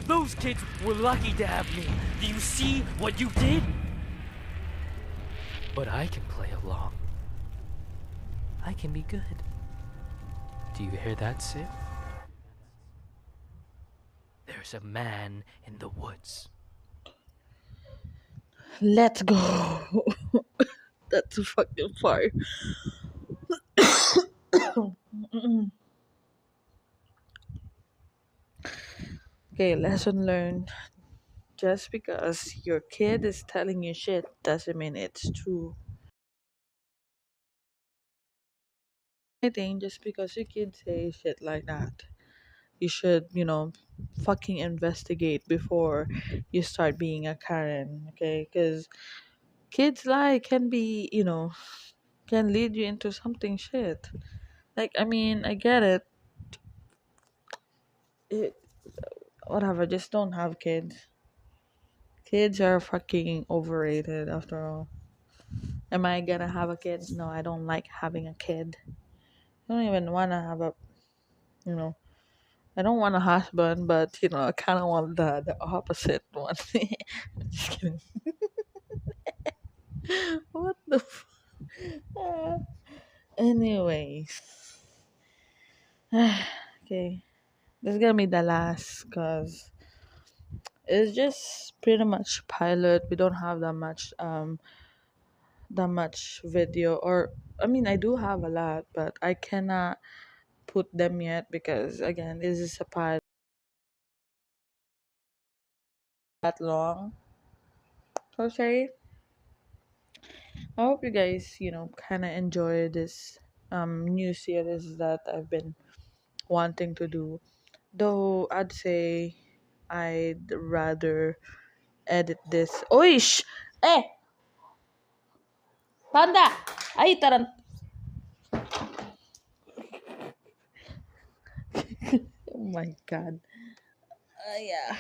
Those kids were lucky to have me. Do you see what you did? But I can play along. I can be good. Do you hear that, Sid? There's a man in the woods. Let's go. That's fucking fire. Okay, lesson learned. Just because your kid is telling you shit doesn't mean it's true. I think just because your kid says shit like that, you should, fucking investigate before you start being a Karen, okay? Because kids lie can be, can lead you into something shit. Like, I mean, I get it. Whatever, just don't have kids. Kids are fucking overrated after all. Am I gonna have a kid? No, I don't like having a kid. I don't even wanna have a, you know, I don't want a husband, but I kind of want the opposite one. Just kidding. What the? Anyways, okay, this is gonna be the last, cause it's just pretty much pilot. We don't have that much video, or I mean, I do have a lot, but I cannot put them yet because again, this is a pilot that long. So sorry. I hope you guys, kind of enjoy this new series that I've been wanting to do. Though I'd say I'd rather edit this. Oish! Eh! Panda! Ay, taran. Oh my god. Yeah.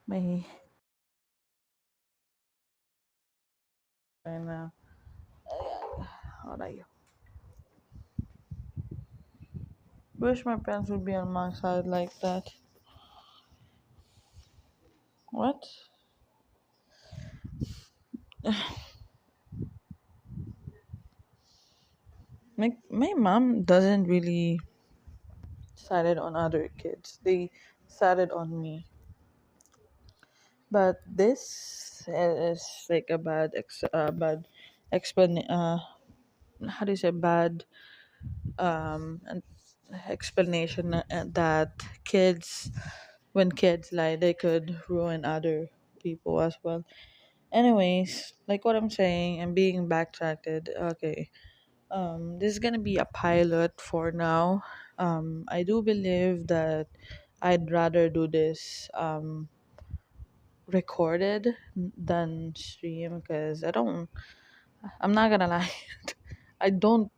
May. Right now. Alright. Wish my pants would be on my side like that. What? My mom doesn't really decided on other kids. They decided on me. But this is like a bad explan how do you say bad an explanation that kids when kids lie they could ruin other people as well. Anyways, like what I'm saying, I'm being backtracked. Okay. This is gonna be a pilot for now. I do believe that I'd rather do this recorded than stream because I'm not gonna lie. I don't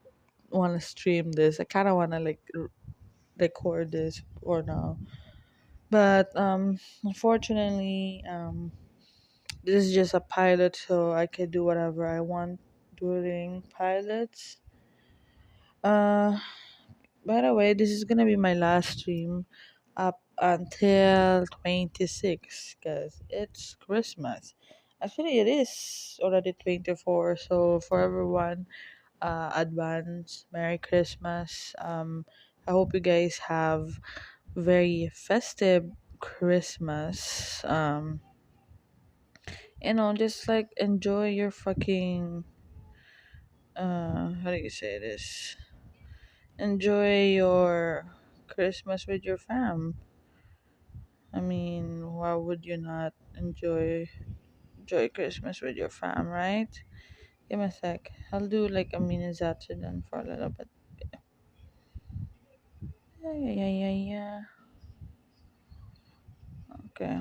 want to stream this. I kind of want to like record this for now. But unfortunately, this is just a pilot, so I can do whatever I want during pilots. Uh, by the way, this is gonna be my last stream up until 26 because it's Christmas. Actually, it is already 24. So for everyone, advance Merry Christmas. I hope you guys have very festive Christmas. Just like enjoy your fucking how do you say this? Enjoy your Christmas with your fam. I mean, why would you not enjoy Christmas with your fam, right? Give me a sec. I'll do like a mini zatsu then for a little bit. Yeah, yeah, yeah, yeah, yeah. Okay.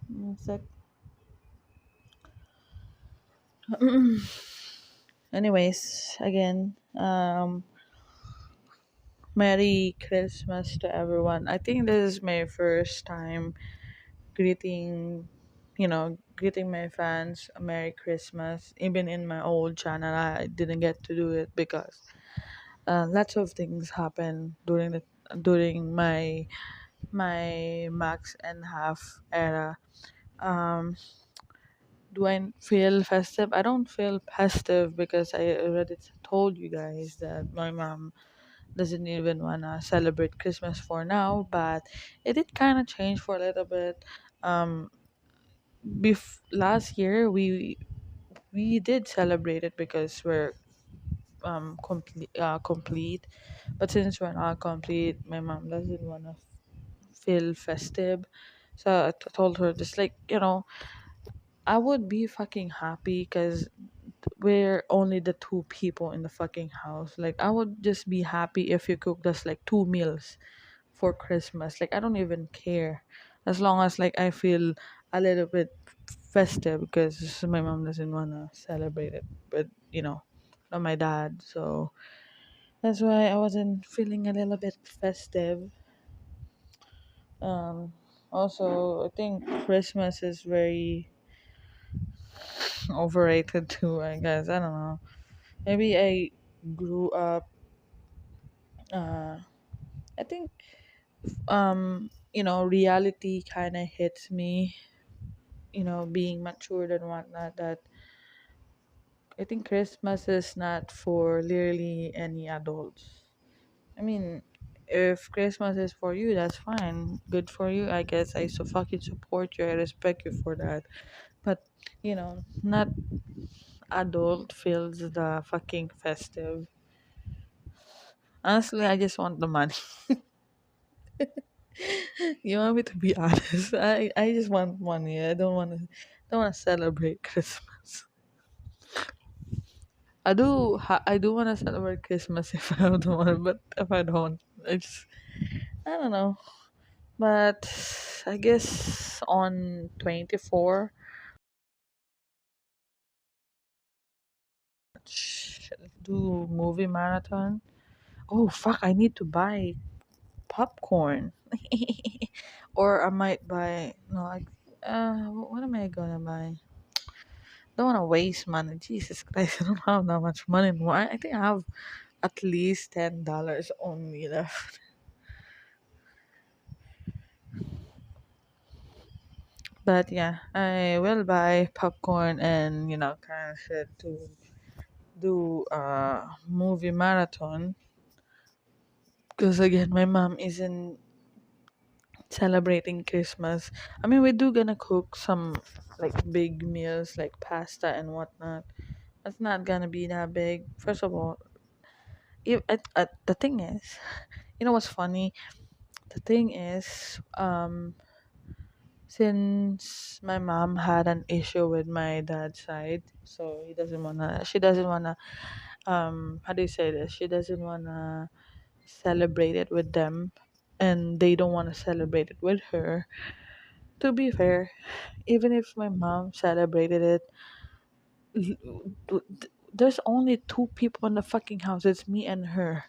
One sec. Anyways, again, Merry Christmas to everyone. I think this is my first time greeting, greeting my fans a Merry Christmas. Even in my old channel, I didn't get to do it because lots of things happened during my max and half era. Um, do I feel festive? I don't feel festive because I already told you guys that my mom doesn't even wanna celebrate Christmas for now, but it did kind of change for a little bit. Um, last year we did celebrate it because we're complete, but since we're not complete, my mom doesn't wanna feel festive. So I told her just like I would be fucking happy because we're only the two people in the fucking house. Like I would just be happy if you cooked us like two meals for Christmas. Like I don't even care. As long as like I feel a little bit festive because my mom doesn't wanna celebrate it. But not my dad. So that's why I wasn't feeling a little bit festive. Um Also I think Christmas is very overrated too, I guess. I don't know. Maybe I grew up uh I think reality kind of hits me, being matured and whatnot, that I think Christmas is not for literally any adults. I mean, if Christmas is for you, that's fine. Good for you, I guess. I so fucking support you. I respect you for that. But not adult feels the fucking festive. Honestly, I just want the money. You want me to be honest? I just want money. I don't want to celebrate Christmas. I do want to celebrate Christmas if I have the money, but if I don't, I don't know. But I guess on 24, do movie marathon. Oh fuck! I need to buy popcorn, or I might buy no. What am I gonna buy? Don't want to waste money. Jesus Christ, I don't have that much money anymore. I think I have at least $10 only left. But yeah, I will buy popcorn and kind of shit to do a movie marathon. Because again, my mom isn't celebrating Christmas. I mean, we do gonna cook some like big meals like pasta and whatnot. It's not gonna be that big. First of all, the thing is, you know what's funny? The thing is, since my mom had an issue with my dad's side, so she doesn't wanna, how do you say this? She doesn't wanna celebrate it with them, and they don't wanna celebrate it with her. To be fair, even if my mom celebrated it, there's only two people in the fucking house. It's me and her.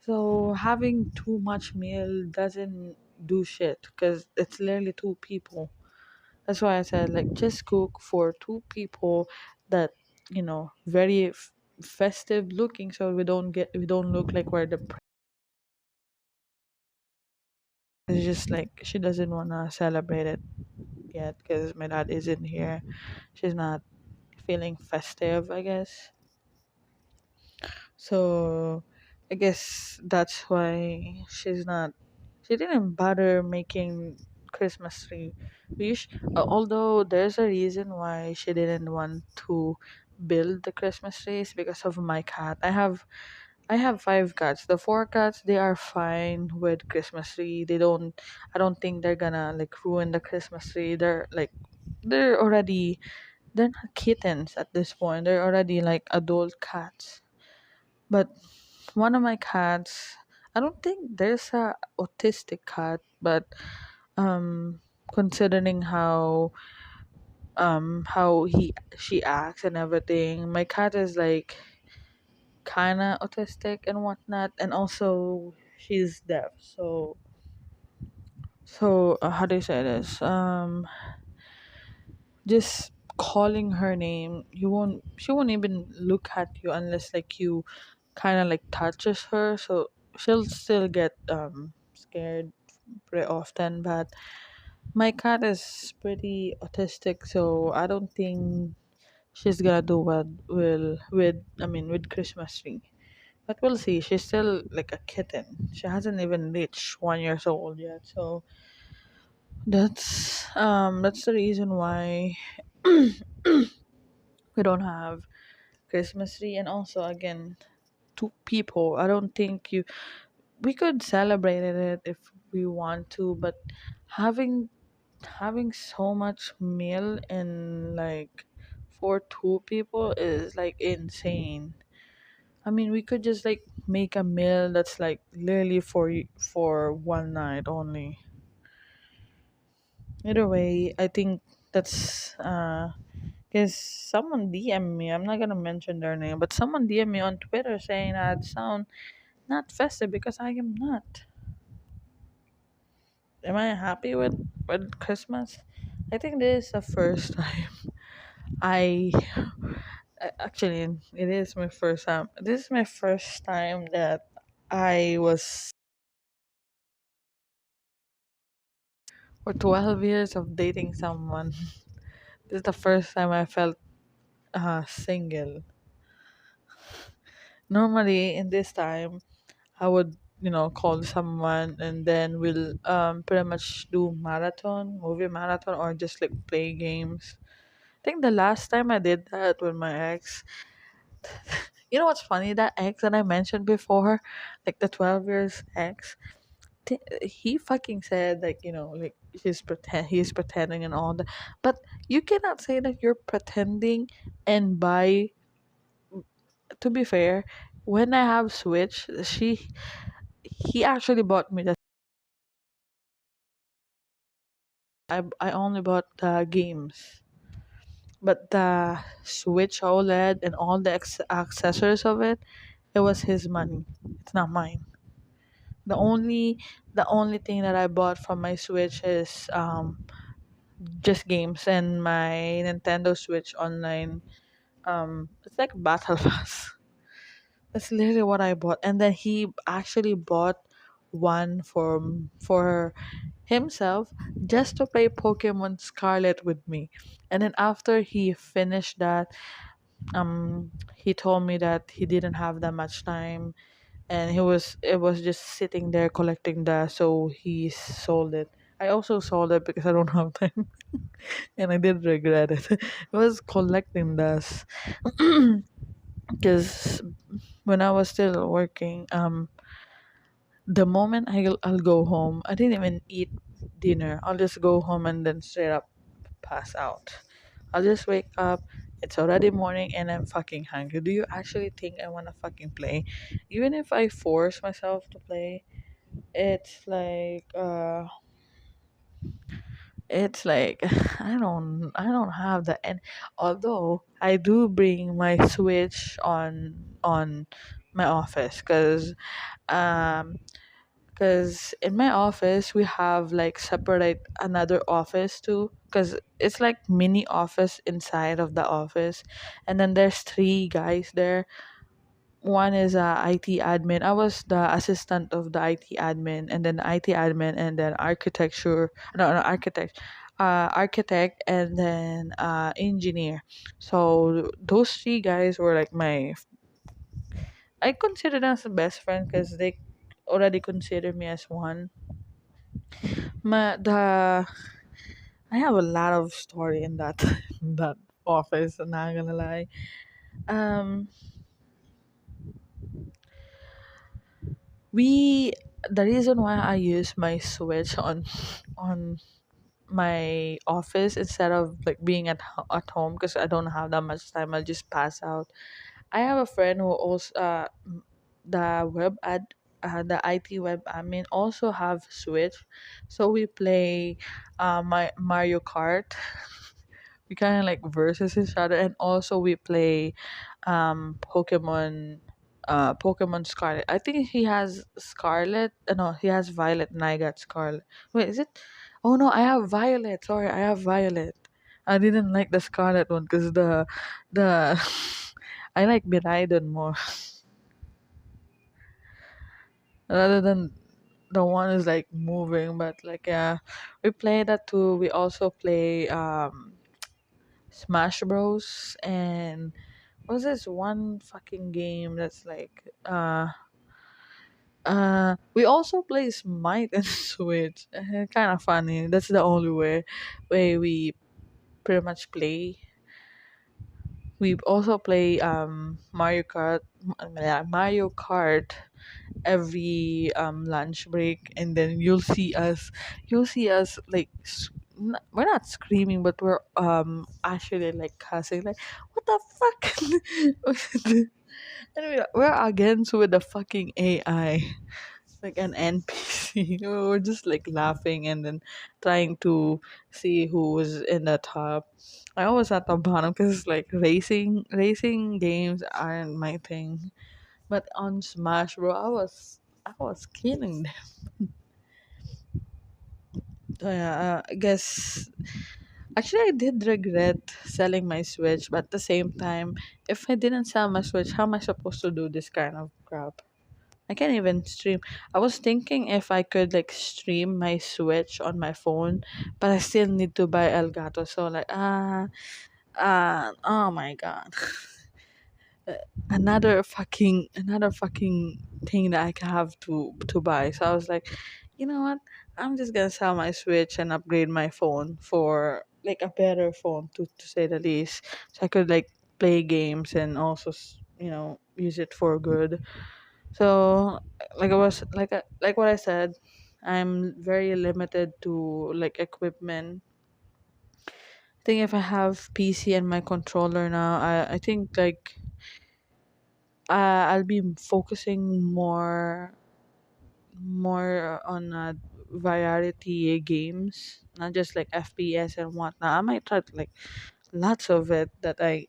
So having too much meal doesn't do shit because it's literally two people. That's why I said like just cook for two people that very festive looking, so we don't look like we're the. It's just like she doesn't wanna celebrate it yet because my dad isn't here. She's not feeling festive, I guess. So I guess that's why she didn't bother making Christmas tree. Although there's a reason why she didn't want to build the Christmas tree is because of my cat. I have five cats. The four cats, they are fine with Christmas tree. I don't think they're gonna like ruin the Christmas tree. They're not kittens at this point. They're already like adult cats. But one of my cats, I don't think there's a autistic cat, but um considering how she acts and everything, my cat is like kind of autistic and whatnot, and also she's deaf. So how do you say this? Just calling her name, she won't even look at you unless like you kind of like touches her. So she'll still get scared pretty often. But my cat is pretty autistic, so I don't think she's gonna do well with Christmas tree. But we'll see. She's still like a kitten. She hasn't even reached 1 years old yet. So that's the reason why we don't have Christmas tree. And also again, two people. I don't think we could celebrate it if we want to, but having having so much meal in like for two people is like insane. I mean, we could just like make a meal that's like literally for one night only. Either way, I think that's because someone DM me. I'm not gonna mention their name, but someone DM me on Twitter saying that sound not festive because I am not. Am I happy with Christmas? I think this is the first time I actually it is my first time. This is my first time that I was for 12 years of dating someone. This is the first time I felt single. Normally in this time I would call someone and then we'll pretty much do movie marathon or just like play games. think the last time I did that with my ex, you know what's funny? That ex that I mentioned before, like the 12 years ex, he fucking said like, like he's pretending and all that. But you cannot say that you're pretending and buy. To be fair, when I have Switch, he actually bought me the. I only bought the games. But the Switch OLED and all the accessories of it, it was his money. It's not mine. The only the only thing that I bought from my Switch is just games and my Nintendo Switch online. It's like Battle Pass. That's literally what I bought. And then he actually bought one for himself just to play Pokemon Scarlet with me. And then after he finished that, he told me that he didn't have that much time and it was just sitting there collecting dust, so he sold it. I also sold it because I don't have time. And I did regret it. It was collecting dust. Because when I was still working, the moment I'll go home, I didn't even eat dinner. I'll just go home and then straight up pass out. I'll just wake up. It's already morning and I'm fucking hungry. Do you actually think I wanna fucking play? Even if I force myself to play, it's like I don't have the end. Although I do bring my Switch on my office um because in my office we have like separate another office too, because it's like mini office inside of the office. And then there's three guys there. One is a IT admin. I was the assistant of the IT admin, and then IT admin, and then architecture. No, architect, architect, and then engineer. So those three guys were like I consider them as a best friend because they already consider me as one. The I have a lot of story in that in that office. I'm not gonna lie. Um, we the reason why I use my Switch on my office instead of like being at home, because I don't have that much time. I'll just pass out. I have a friend who also the web ad the IT web admin also have Switch, so we play my Mario Kart. We kind of like versus each other, and also we play Pokemon Scarlet. I think he has Scarlet. No, he has Violet, and I got Scarlet. Wait, is it? Oh no, I have Violet. Sorry, I have Violet. I didn't like the Scarlet one because the I like Miraidon more rather than the one is like moving. But like, yeah, we play that too. We also play Smash Bros. And what's this one fucking game that's like we also play Smite and Switch. Kind of funny. That's the only way we pretty much play. We also play Mario Kart every lunch break, and then you'll see us like we're not screaming, but we're actually like cussing like, what the fuck. Anyway, we're against with the fucking AI, like an NPC. We're just like laughing and then trying to see who was in the top. I always at the bottom because like racing games aren't my thing. But on Smash Bro, I was killing them. So yeah, I guess actually I did regret selling my Switch, but at the same time, if I didn't sell my Switch, how am I supposed to do this kind of crap? I can't even stream. I was thinking if I could like stream my Switch on my phone, but I still need to buy Elgato. So like oh my god. Another fucking thing that I have to buy. So I was like, you know what? I'm just gonna sell my Switch and upgrade my phone for like a better phone to say the least, so I could like play games and also use it for good. So like I was like what I said, I'm very limited to like equipment. I think if I have PC and my controller now, I think like I'll be focusing more on variety games, not just like FPS and whatnot. I might try like lots of it that I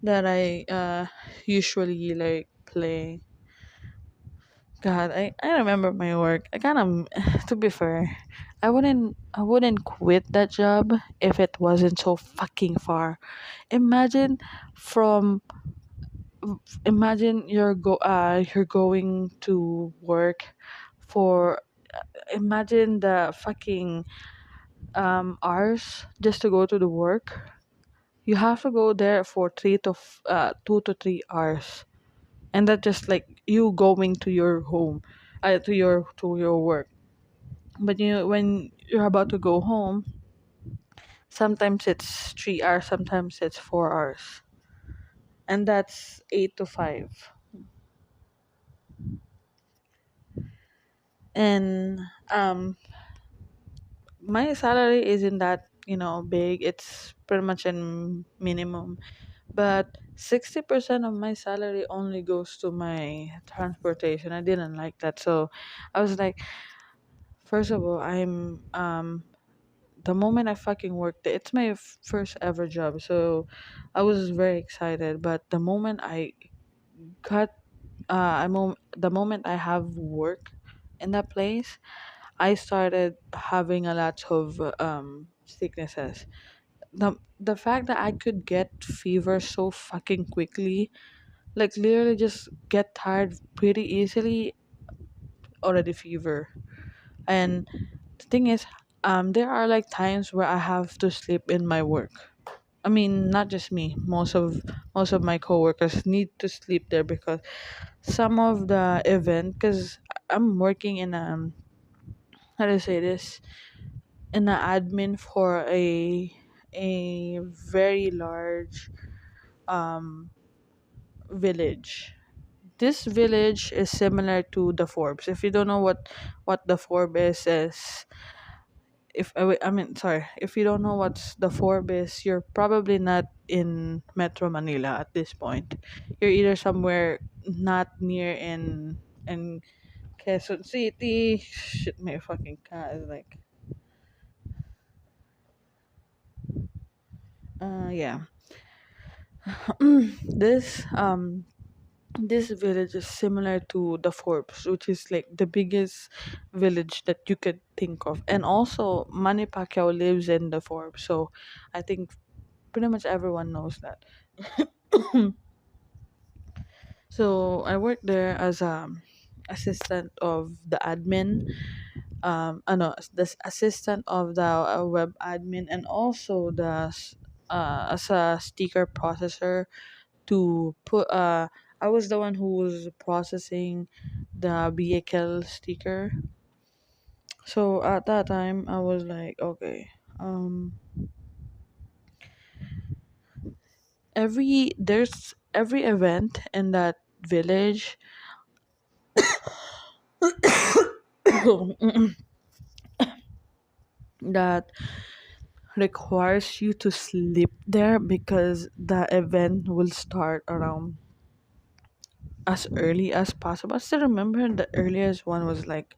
that I usually like play. God, I remember my work. I kind of, to be fair, I wouldn't quit that job if it wasn't so fucking far. Imagine from imagine you're going to work for imagine the fucking hours just to go to the work. You have to go there for 2 to 3 hours, and that just like you going to your home, to your work. But when you're about to go home, sometimes it's 3 hours, sometimes it's 4 hours, and that's 8 to 5. And my salary isn't that big. It's pretty much an minimum, but 60% of my salary only goes to my transportation. I didn't like that, so I was like, first of all, the moment I fucking worked it, it's my first ever job, so I was very excited. But the moment I got the moment I have work in that place, I started having a lot of sicknesses. The fact that I could get fever so fucking quickly, like literally just get tired pretty easily, already fever. And the thing is, there are like times where I have to sleep in my work. I mean, not just me. Most of my coworkers need to sleep there because some of the event, because I'm working in a, how do I say this, in an admin for a very large um village. This village is similar to the Forbes. If you don't know what the Forbes is, if I mean, sorry, if you don't know what's the Forbes, you're probably not in Metro Manila at this point. You're either somewhere not near in Quezon City. Shit, my fucking cat is like, yeah. this this village is similar to the Forbes, which is like the biggest village that you could think of. And also, Manny Pacquiao lives in the Forbes, so I think pretty much everyone knows that. So I work there as assistant of the admin. No, the assistant of the web admin, and also as a sticker processor to put. I was the one who was processing the vehicle sticker. So at that time, I was like, okay, every event in that village that requires you to sleep there because the event will start around as early as possible. I still remember the earliest one was like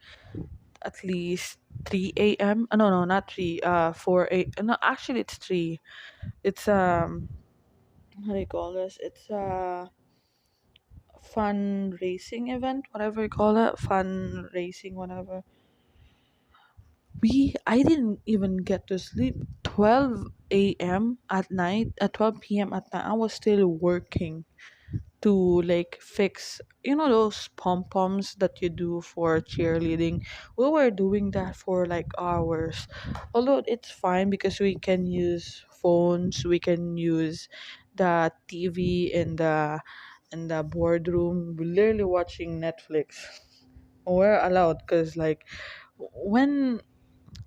at least 3 a.m. No, no, not 3. 4 No, actually, it's 3. It's how do you call this? It's a fun racing event, whatever you call it, fun racing, whatever. I didn't even get to sleep. 12 a.m. at night, at 12 p.m. at night, I was still working to like fix those pom poms that you do for cheerleading. We were doing that for like hours, although it's fine because we can use phones, we can use the TV in the boardroom. We're literally watching Netflix. We're allowed because like when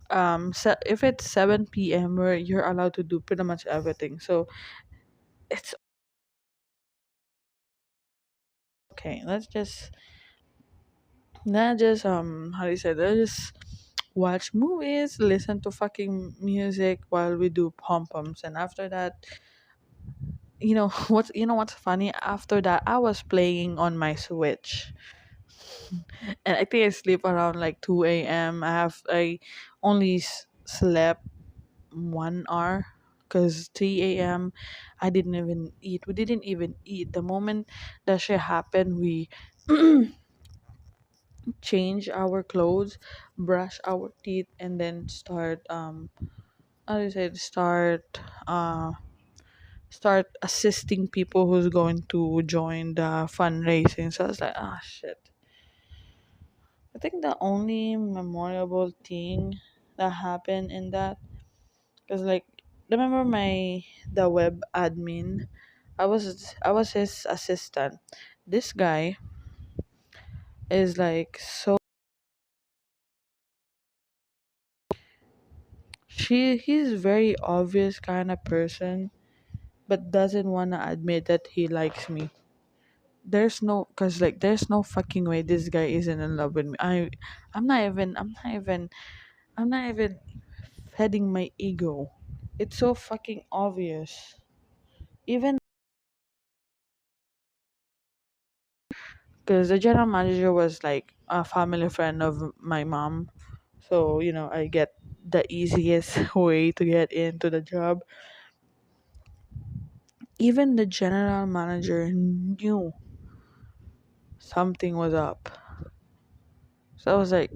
if it's 7 p.m. where you're allowed to do pretty much everything. So it's okay. Let's just how do you say, let's just watch movies, listen to fucking music while we do pom poms, and after that, what's funny? After that, I was playing on my Switch, and I think I sleep around like 2 a.m. I only slept 1 hour because 3 a.m. I didn't even eat. We didn't even eat. The moment that shit happened, we change our clothes, brush our teeth, and then start how do you say, start assisting people who's going to join the fundraising. So I was like, ah, shit. I think the only memorable thing that happened in that, because like, remember the web admin, I was his assistant. This guy is like, so he's very obvious kind of person, but doesn't want to admit that he likes me. There's no fucking way this guy isn't in love with me. I'm not even feeding my ego. It's so fucking obvious. Even because the general manager was like a family friend of my mom, so I get the easiest way to get into the job. Even the general manager knew something was up. So I was like,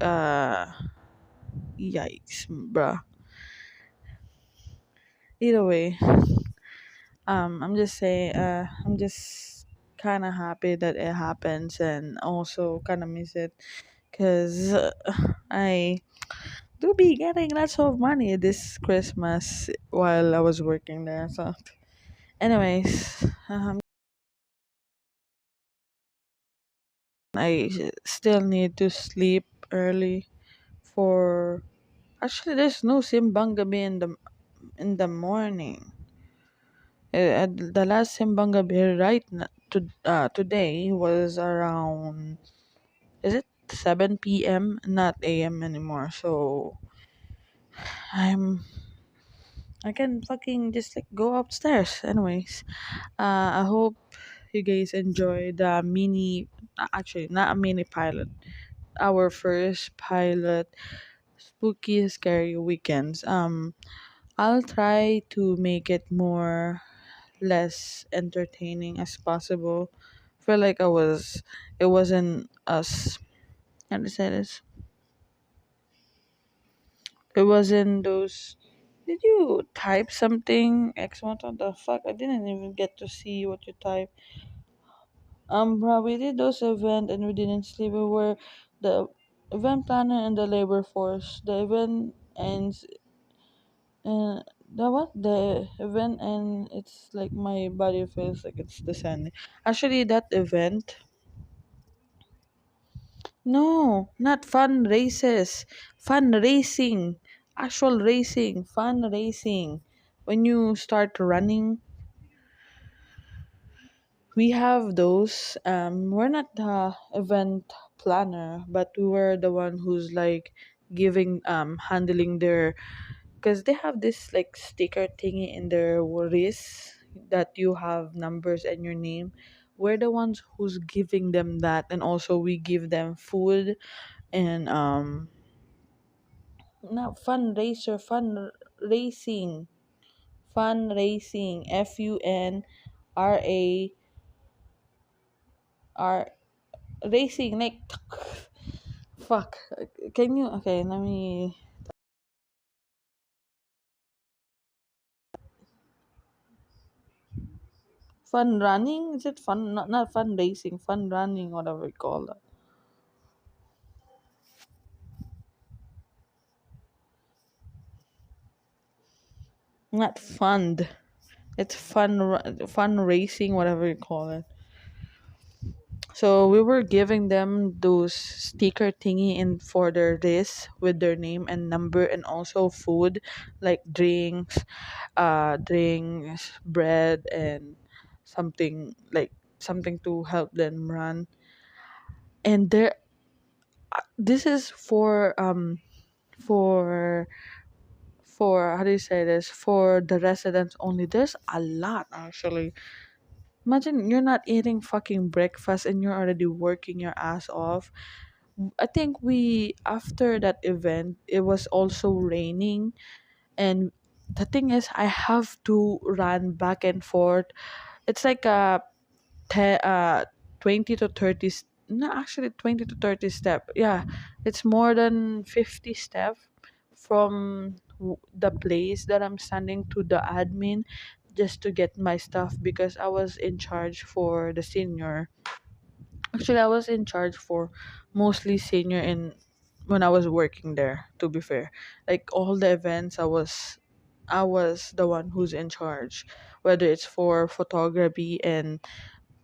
yikes, bruh. Either way, I'm just kind of happy that it happens, and also kind of miss it because I do be getting lots of money this Christmas while I was working there. So, anyways, I still need to sleep early for. Actually, there's no simbang gabi in the morning. The last simbang gabi today was around, is it 7 p.m., not a.m. anymore. So I'm I can fucking just like go upstairs. Anyways, I hope you guys enjoy the actually not a mini pilot, our first pilot spooky scary weekends. I'll try to make it more less entertaining as possible. Feel like it wasn't us. How to say this? It wasn't those. Did you type something? X what the fuck? I didn't even get to see what you typed. Bro, we did those event and we didn't sleep. We were the event planner and the labor force. The event ends. The event, and it's like my body feels like it's descending. Actually, that event. No, not fun races. Fun racing. Actual racing. Fun racing. When you start running, we have those. We're not the event planner, but we were the one who's like giving handling their, because they have this like sticker thingy in their wrist that you have numbers and your name. We're the ones who's giving them that, and also we give them food and not fundraiser, racing, fundraising, FUNRAR racing, like fuck. Can you, okay, let me, fun running, is it fun, not fun racing, fun running, whatever you call it. Not fund. It's fun racing, whatever you call it. So we were giving them those sticker thingy in for their wrist with their name and number, and also food like drinks, bread, and something to help them run. And there, this is for how do you say this, for the residents only. There's a lot actually. Imagine you're not eating fucking breakfast and you're already working your ass off. I think we after that event it was also raining, and the thing is I have to run back and forth. It's like a 10, 20 to 30 no, actually 20 to 30 step. Yeah, it's more than 50 step from the place that I'm standing to the admin, just to get my stuff, because I was in charge for the senior. Actually, I was in charge for mostly senior in when I was working there, to be fair. Like all the events, I was the one who's in charge, whether it's for photography and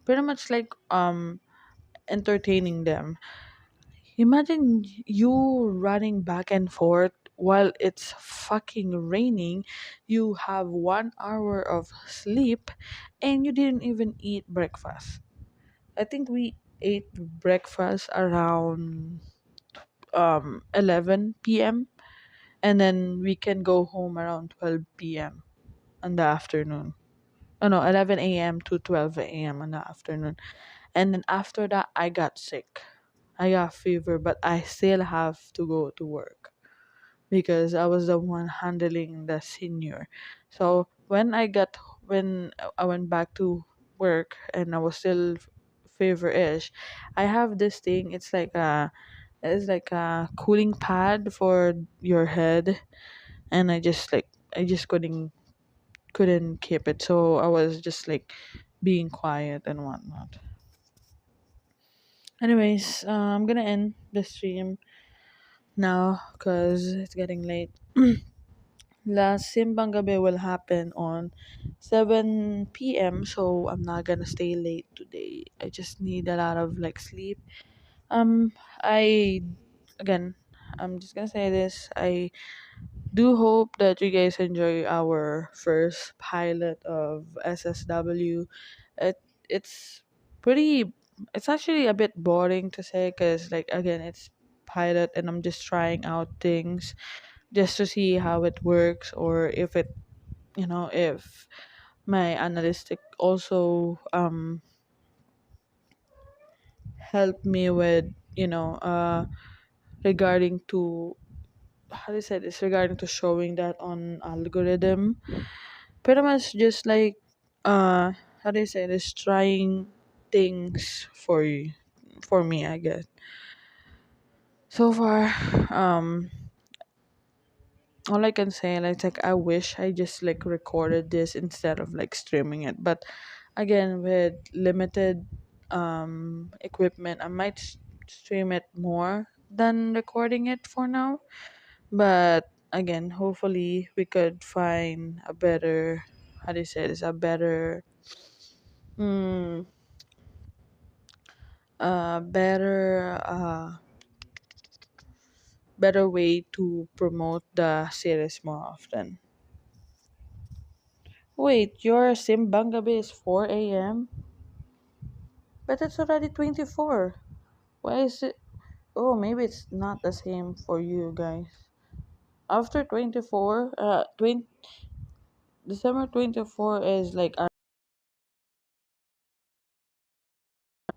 pretty much like entertaining them. Imagine you running back and forth while it's fucking raining. You have 1 hour of sleep and you didn't even eat breakfast. I think we ate breakfast around 11 p.m., and then we can go home around 12 p.m. in the afternoon. Oh no, 11 a.m. to 12 a.m. in the afternoon. And then after that, I got sick. I got fever, but I still have to go to work because I was the one handling the senior. So when I went back to work and I was still fever-ish, I have this thing. It's like a cooling pad for your head, and I just couldn't keep it. So I was just like being quiet and whatnot. Anyways, I'm gonna end the stream now because it's getting late. La Simbang Gabi will happen on 7 p.m. So I'm not gonna stay late today. I just need a lot of like sleep. I again, I'm just gonna say this. I do hope that you guys enjoy our first pilot of SSW. It it's pretty. It's actually a bit boring to say because like again it's pilot and I'm just trying out things just to see how it works, or if it if my analytic also help me with regarding to how do you say this, regarding to showing that on algorithm. Pretty much just like how do you say this, trying things for me, I guess. So far, all I can say, like I wish I just like recorded this instead of like streaming it. But again, with limited equipment, I might stream it more than recording it for now. But again, hopefully we could find a better, how do you say this, a better mm, better better way to promote the series more often. Wait, your Simbang Gabi is 4 a.m.? But it's already 24. Why is it? Oh, maybe it's not the same for you guys. After 24, 20, December 24 is like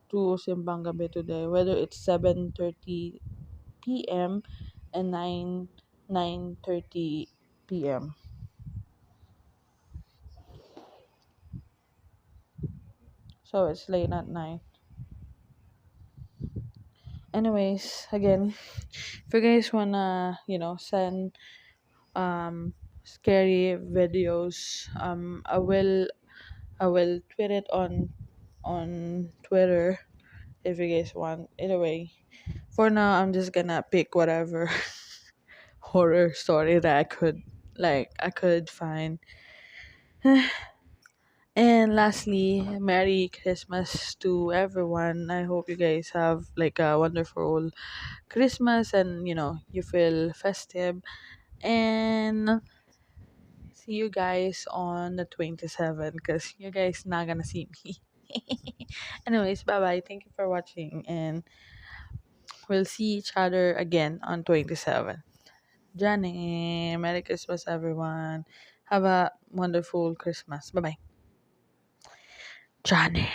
to Simbang Gabi today, whether it's 7:30 p.m. and 9:30 p.m. So it's late at night. Anyways, again, if you guys wanna, send scary videos, I will tweet it on Twitter if you guys want. Either way, for now I'm just gonna pick whatever horror story that I could find. And lastly, Merry Christmas to everyone. I hope you guys have like a wonderful Christmas and you feel festive. And see you guys on the 27th because you guys not gonna see me. Anyways, bye bye. Thank you for watching and we'll see each other again on 27th. Johnny, Merry Christmas everyone. Have a wonderful Christmas. Bye bye. Johnny.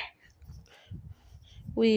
We